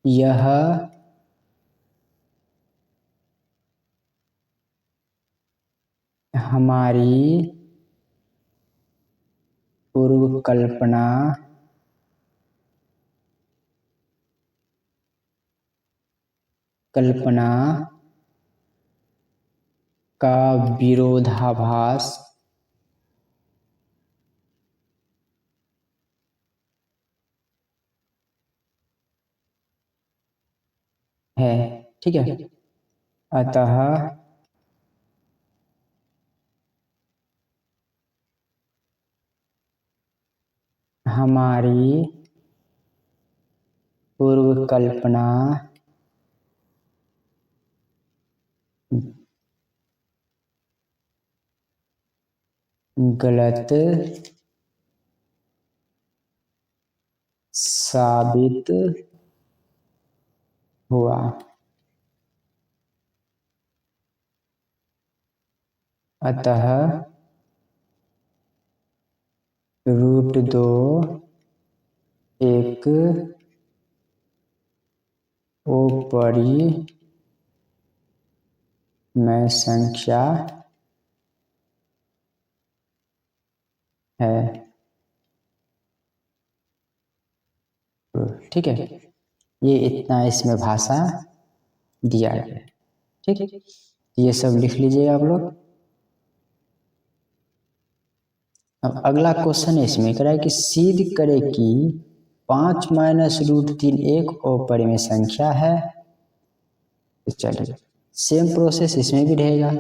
यह हमारी पूर्व कल्पना का विरोधाभास है। ठीक है, अतः हमारी पूर्व कल्पना गलत साबित हुआ। अतः √2 एक अपरिमेय संख्या है। ठीक है, ये इतना इसमें भाषा दिया गया। ठीक है, ये सब लिख लीजिएगा आप लोग। अब अगला क्वेश्चन इसमें कह रहा है कि सिद्ध करे कि 5 - √3 एक अपरिमेय संख्या है। तो चलिए सेम प्रोसेस इसमें भी रहेगा।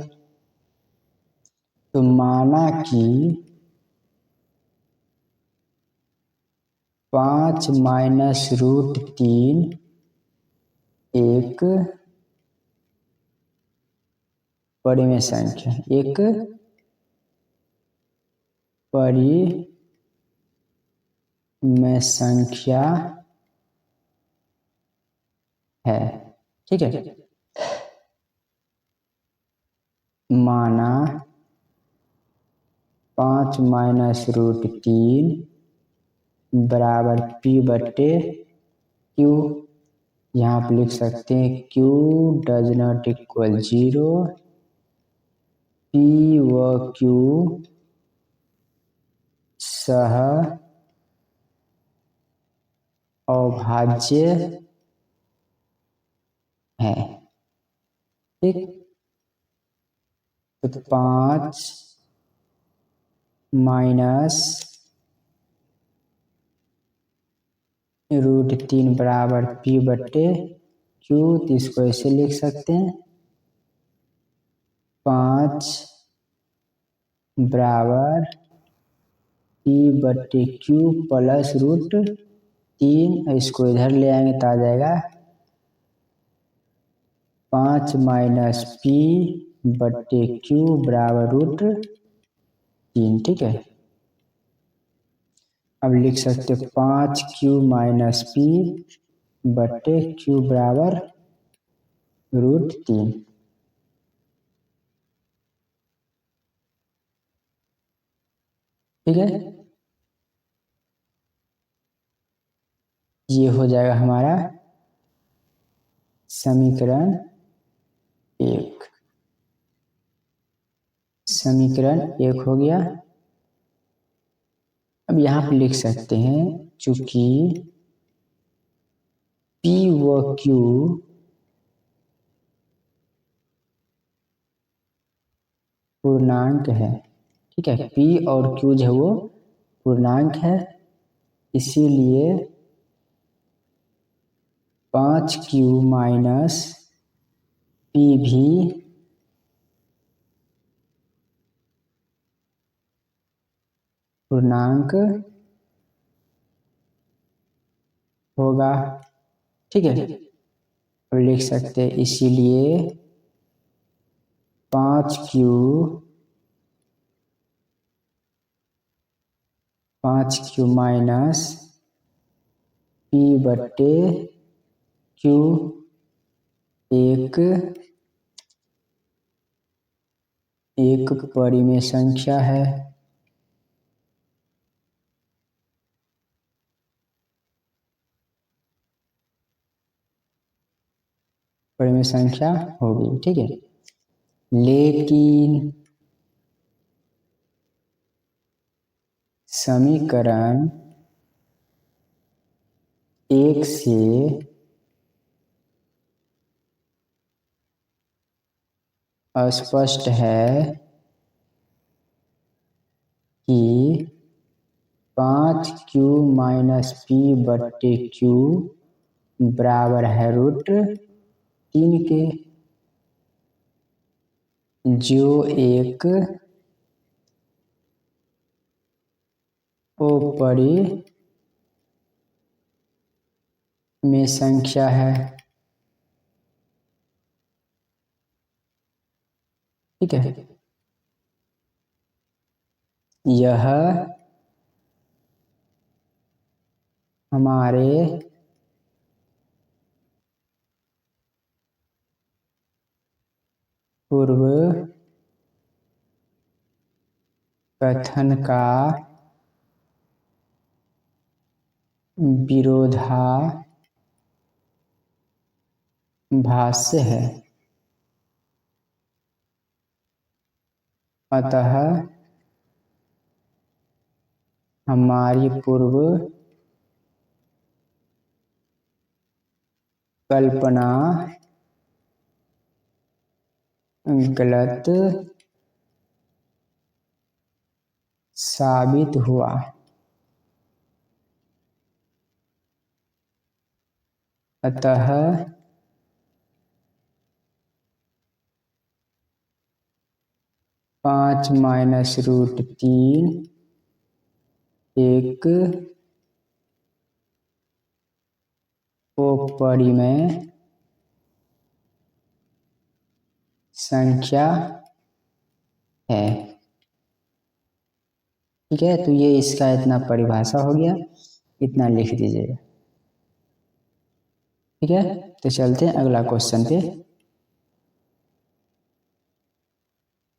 तो माना कि 5 - √3 एक परिमेय संख्या, एक परिमेय संख्या है। ठीक है, माना 5 - √3 बराबर p/q। यहाँ आप लिख सकते हैं q does not equal 0, p व q सह अभाज्य है। ठीक, तो 5 - √3 बराबर p/q। तो इसको ऐसे लिख सकते हैं 5 बराबर p/q प्लस √3। इसको इधर ले आएंगे तो आ जाएगा 5 - p/q बराबर √3। ठीक है, अब लिख सकते 5q - p/q बराबर √3। ठीक है, ये हो जाएगा हमारा समीकरण 1। समीकरण 1 हो गया। अब यहाँ पे लिख सकते हैं चूंकि p व q पूर्णांक है। ठीक है, p और q जो है वो पूर्णांक है, इसीलिए 5q - p भी पूर्णांक होगा। ठीक है, अब लिख सकते हैं इसीलिए 5q -p/q एक परिमेय संख्या है। परिमेय संख्या होगी। ठीक है, लेकिन समीकरण 1 से स्पष्ट है कि 5q माइनस पी बट्टे क्यू बराबर है √3 के, जो एक अपरिमेय संख्या है। ठीक है, यह हमारे पूर्व कथन का विरोधाभास है। अतः हमारी पूर्व कल्पना गलत साबित हुआ। अतः पाँच माइनस √3 एक अपरिमेय संख्या है। ठीक है, तो ये इसका इतना परिभाषा हो गया, इतना लिख दीजिएगा। ठीक है, तो चलते हैं अगला क्वेश्चन पे।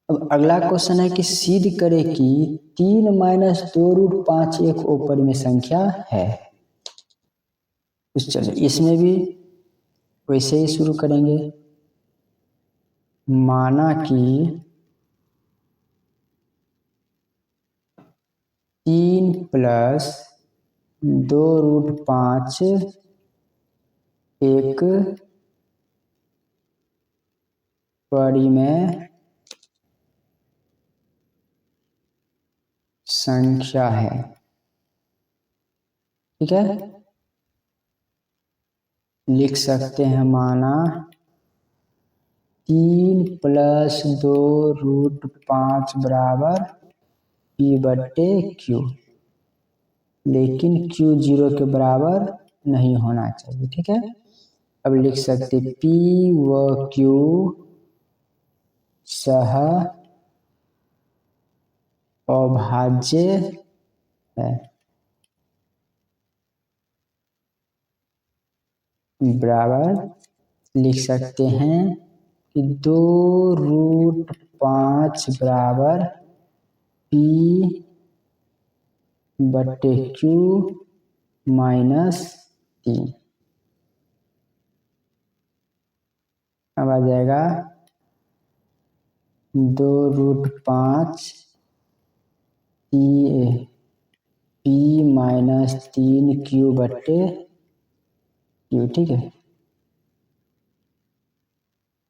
अब अगला क्वेश्चन है कि सिद्ध करे कि 3 माइनस 2√5 एक अपरिमेय संख्या है। तो चलिए इसमें भी वैसे ही शुरू करेंगे। माना कि 3 प्लस 2√5 एक परिमेय संख्या है। ठीक है, लिख सकते हैं माना 3 प्लस 2√5 बराबर पी बट्टे क्यू, लेकिन क्यू 0 के बराबर नहीं होना चाहिए। ठीक है, अब लिख सकते पी व क्यू सह अभाज्य है। बराबर लिख सकते हैं कि 2√5 बराबर पी बट्टे क्यू माइनस 3। अब आ जाएगा 2√5 पी माइनस 3 क्यू बट्टे क्यू। ठीक है,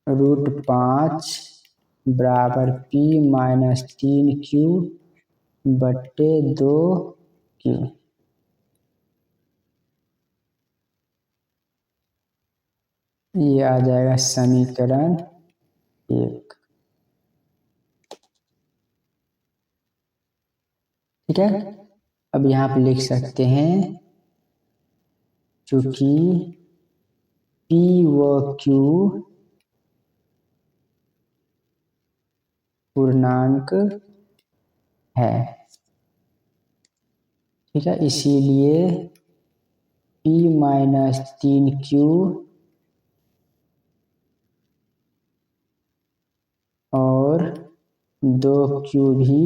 √5 बराबर पी माइनस 3 क्यू बट्टे 2 क्यू। ये आ जाएगा समीकरण 1। ठीक है, अब यहाँ पे लिख सकते हैं चूंकि P व Q पूर्णांक है। ठीक है, इसीलिए P माइनस 3Q और 2Q भी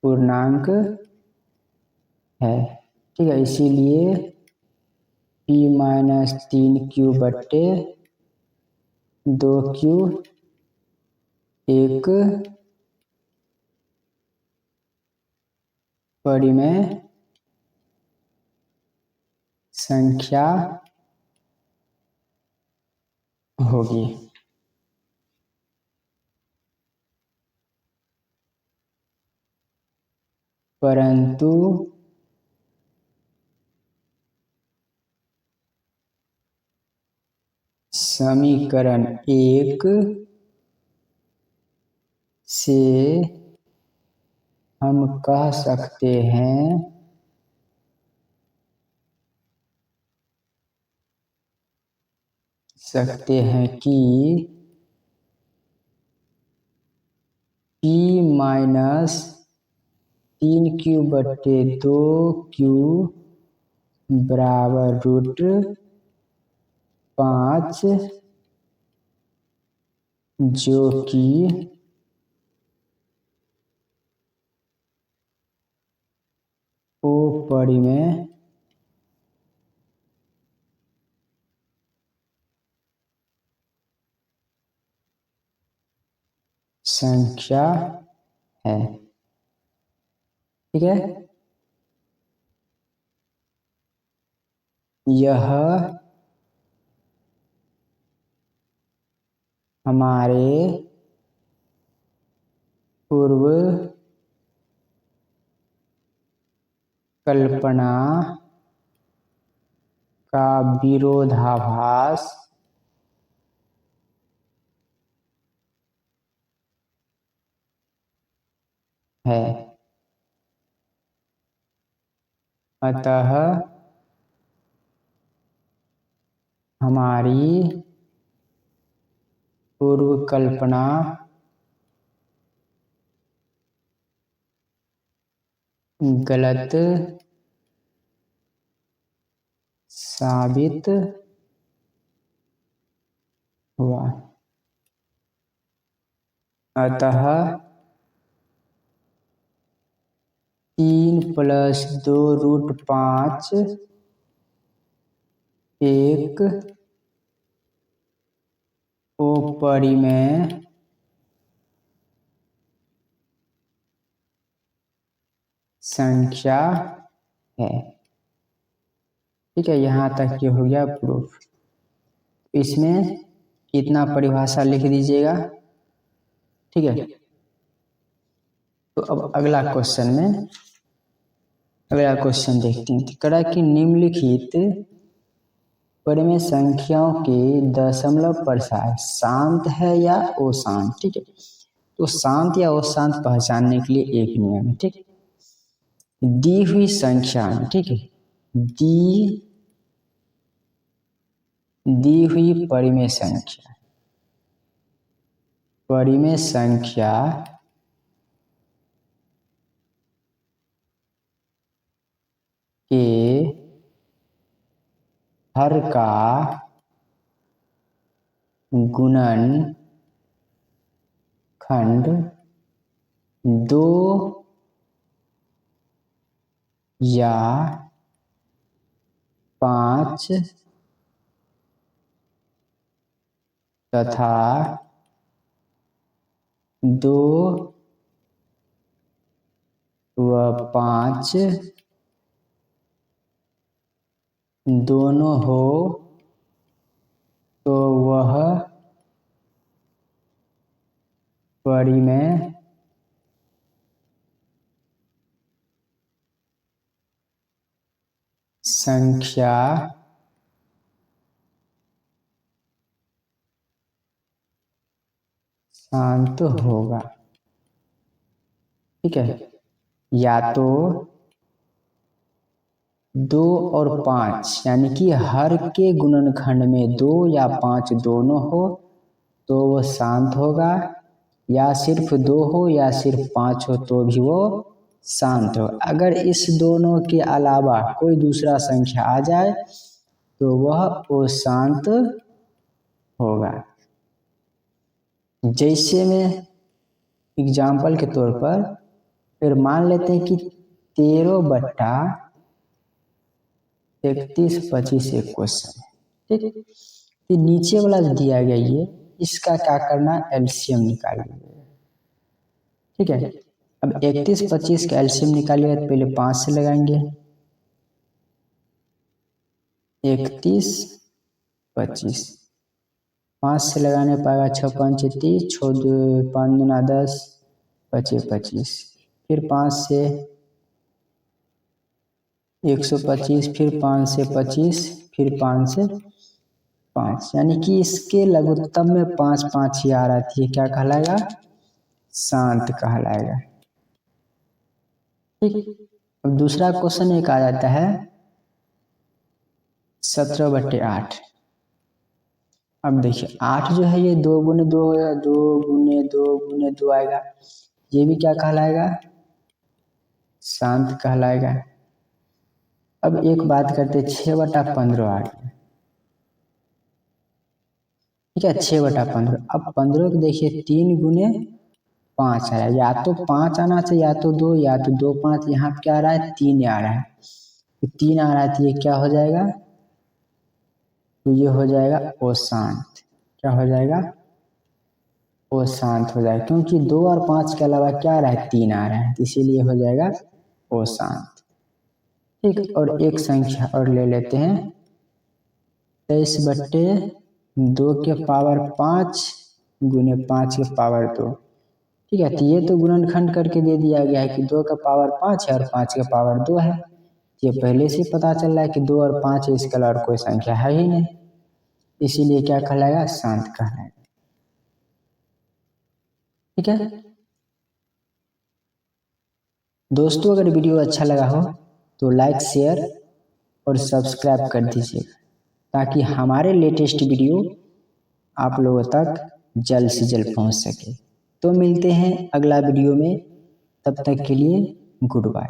पूर्णांक है। ठीक है, इसीलिए P माइनस 3Q बट्टे 2Q एक परिमेय संख्या होगी। परंतु समीकरण एक से हम कह सकते हैं कि p माइनस 3q/2q बराबर √5 जो कि अपरिमेय संख्या है। ठीक है, यह हमारे पूर्व कल्पना का विरोधाभास है। अतः हमारी पूर्व कल्पना गलत साबित हुआ। अतः 3 + 2√5 एक अपरिमेय संख्या है। ठीक है, यहाँ तक ये हो गया प्रूफ। इसमें इतना परिभाषा लिख दीजिएगा। ठीक है, तो अब अगला क्वेश्चन देखते हैं। करा कि निम्नलिखित परिमेय संख्याओं के दशमलव प्रसार शांत है या अशांत। ठीक है, तो शांत या अशांत पहचानने के लिए एक नियम है। ठीक, दी हुई संख्या में, ठीक है, दी हुई परिमेय संख्या के हर का गुणनखंड 2 या 5 तथा 2 व 5 दोनों हो तो वह परिमेय संख्या शांत होगा। ठीक है, या तो 2 और 5 यानी कि हर के गुणनखंड में 2 या 5 दोनों हो तो वो शांत होगा, या सिर्फ 2 हो या सिर्फ 5 हो तो भी वो शांत हो। अगर इस दोनों के अलावा कोई दूसरा संख्या आ जाए तो वह अशांत होगा। जैसे में एग्जाम्पल के तौर पर फिर मान लेते हैं कि 13/31 एक क्वेश्चन है। ठीक, तो नीचे वाला दिया गया ये, इसका क्या करना, एलसीएम निकालिए। ठीक है। अब 31 25 का एलसीएम निकालिएगा तो पहले 5 से लगाएंगे, 31 25, 5 से लगाने पाएगा 6 5 30, 6 5 दूना 10, 25 25, फिर 5 से 125, फिर 5 से 25, फिर 5 से 5, यानी कि इसके लघुत्तम में 5 5 ही आ रही है, क्या कहलाएगा? शांत कहलाएगा। ठीक। अब दूसरा क्वेश्चन एक आ जाता है 17/8। अब देखिए 8 जो है ये 2 गुने 2 होगा, 2 गुने 2 गुने 2 आएगा, ये भी क्या कहलाएगा? शांत कहलाएगा। अब एक बात करते 6/15 आ गया, ठीक है, 6/15। अब 15 को देखिए 3 गुने 5 आ रहा है, या तो 5 आना चाहिए या तो 2, या तो 2 5, यहाँ क्या आ रहा है? 3 आ रहा है, तो 3 आ रहा है तो ये क्या हो जाएगा? तो ये हो जाएगा अशांत। क्या हो जाएगा? अशांत हो जाएगा, क्योंकि 2 और 5 के अलावा क्या आ रहा है? 3 आ रहा है, इसीलिए हो जाएगा अशांत। ठीक। और एक संख्या और ले लेते हैं 23/2 के पावर 5 गुने 5 के पावर 2। ठीक है, तो ये तो गुणनखंड करके दे दिया गया है कि 2 का पावर 5 है और 5 का पावर 2 है, ये पहले से पता चल रहा है कि 2 और 5 है, इसके अलावा कोई संख्या है ही नहीं, इसीलिए क्या कहलाएगा? शांत कहलाएगा। ठीक है दोस्तों, अगर वीडियो अच्छा लगा हो तो लाइक शेयर और सब्सक्राइब कर दीजिएगा, ताकि हमारे लेटेस्ट वीडियो आप लोगों तक जल्द से जल्द पहुंच सके। तो मिलते हैं अगला वीडियो में, तब तक के लिए गुड बाय।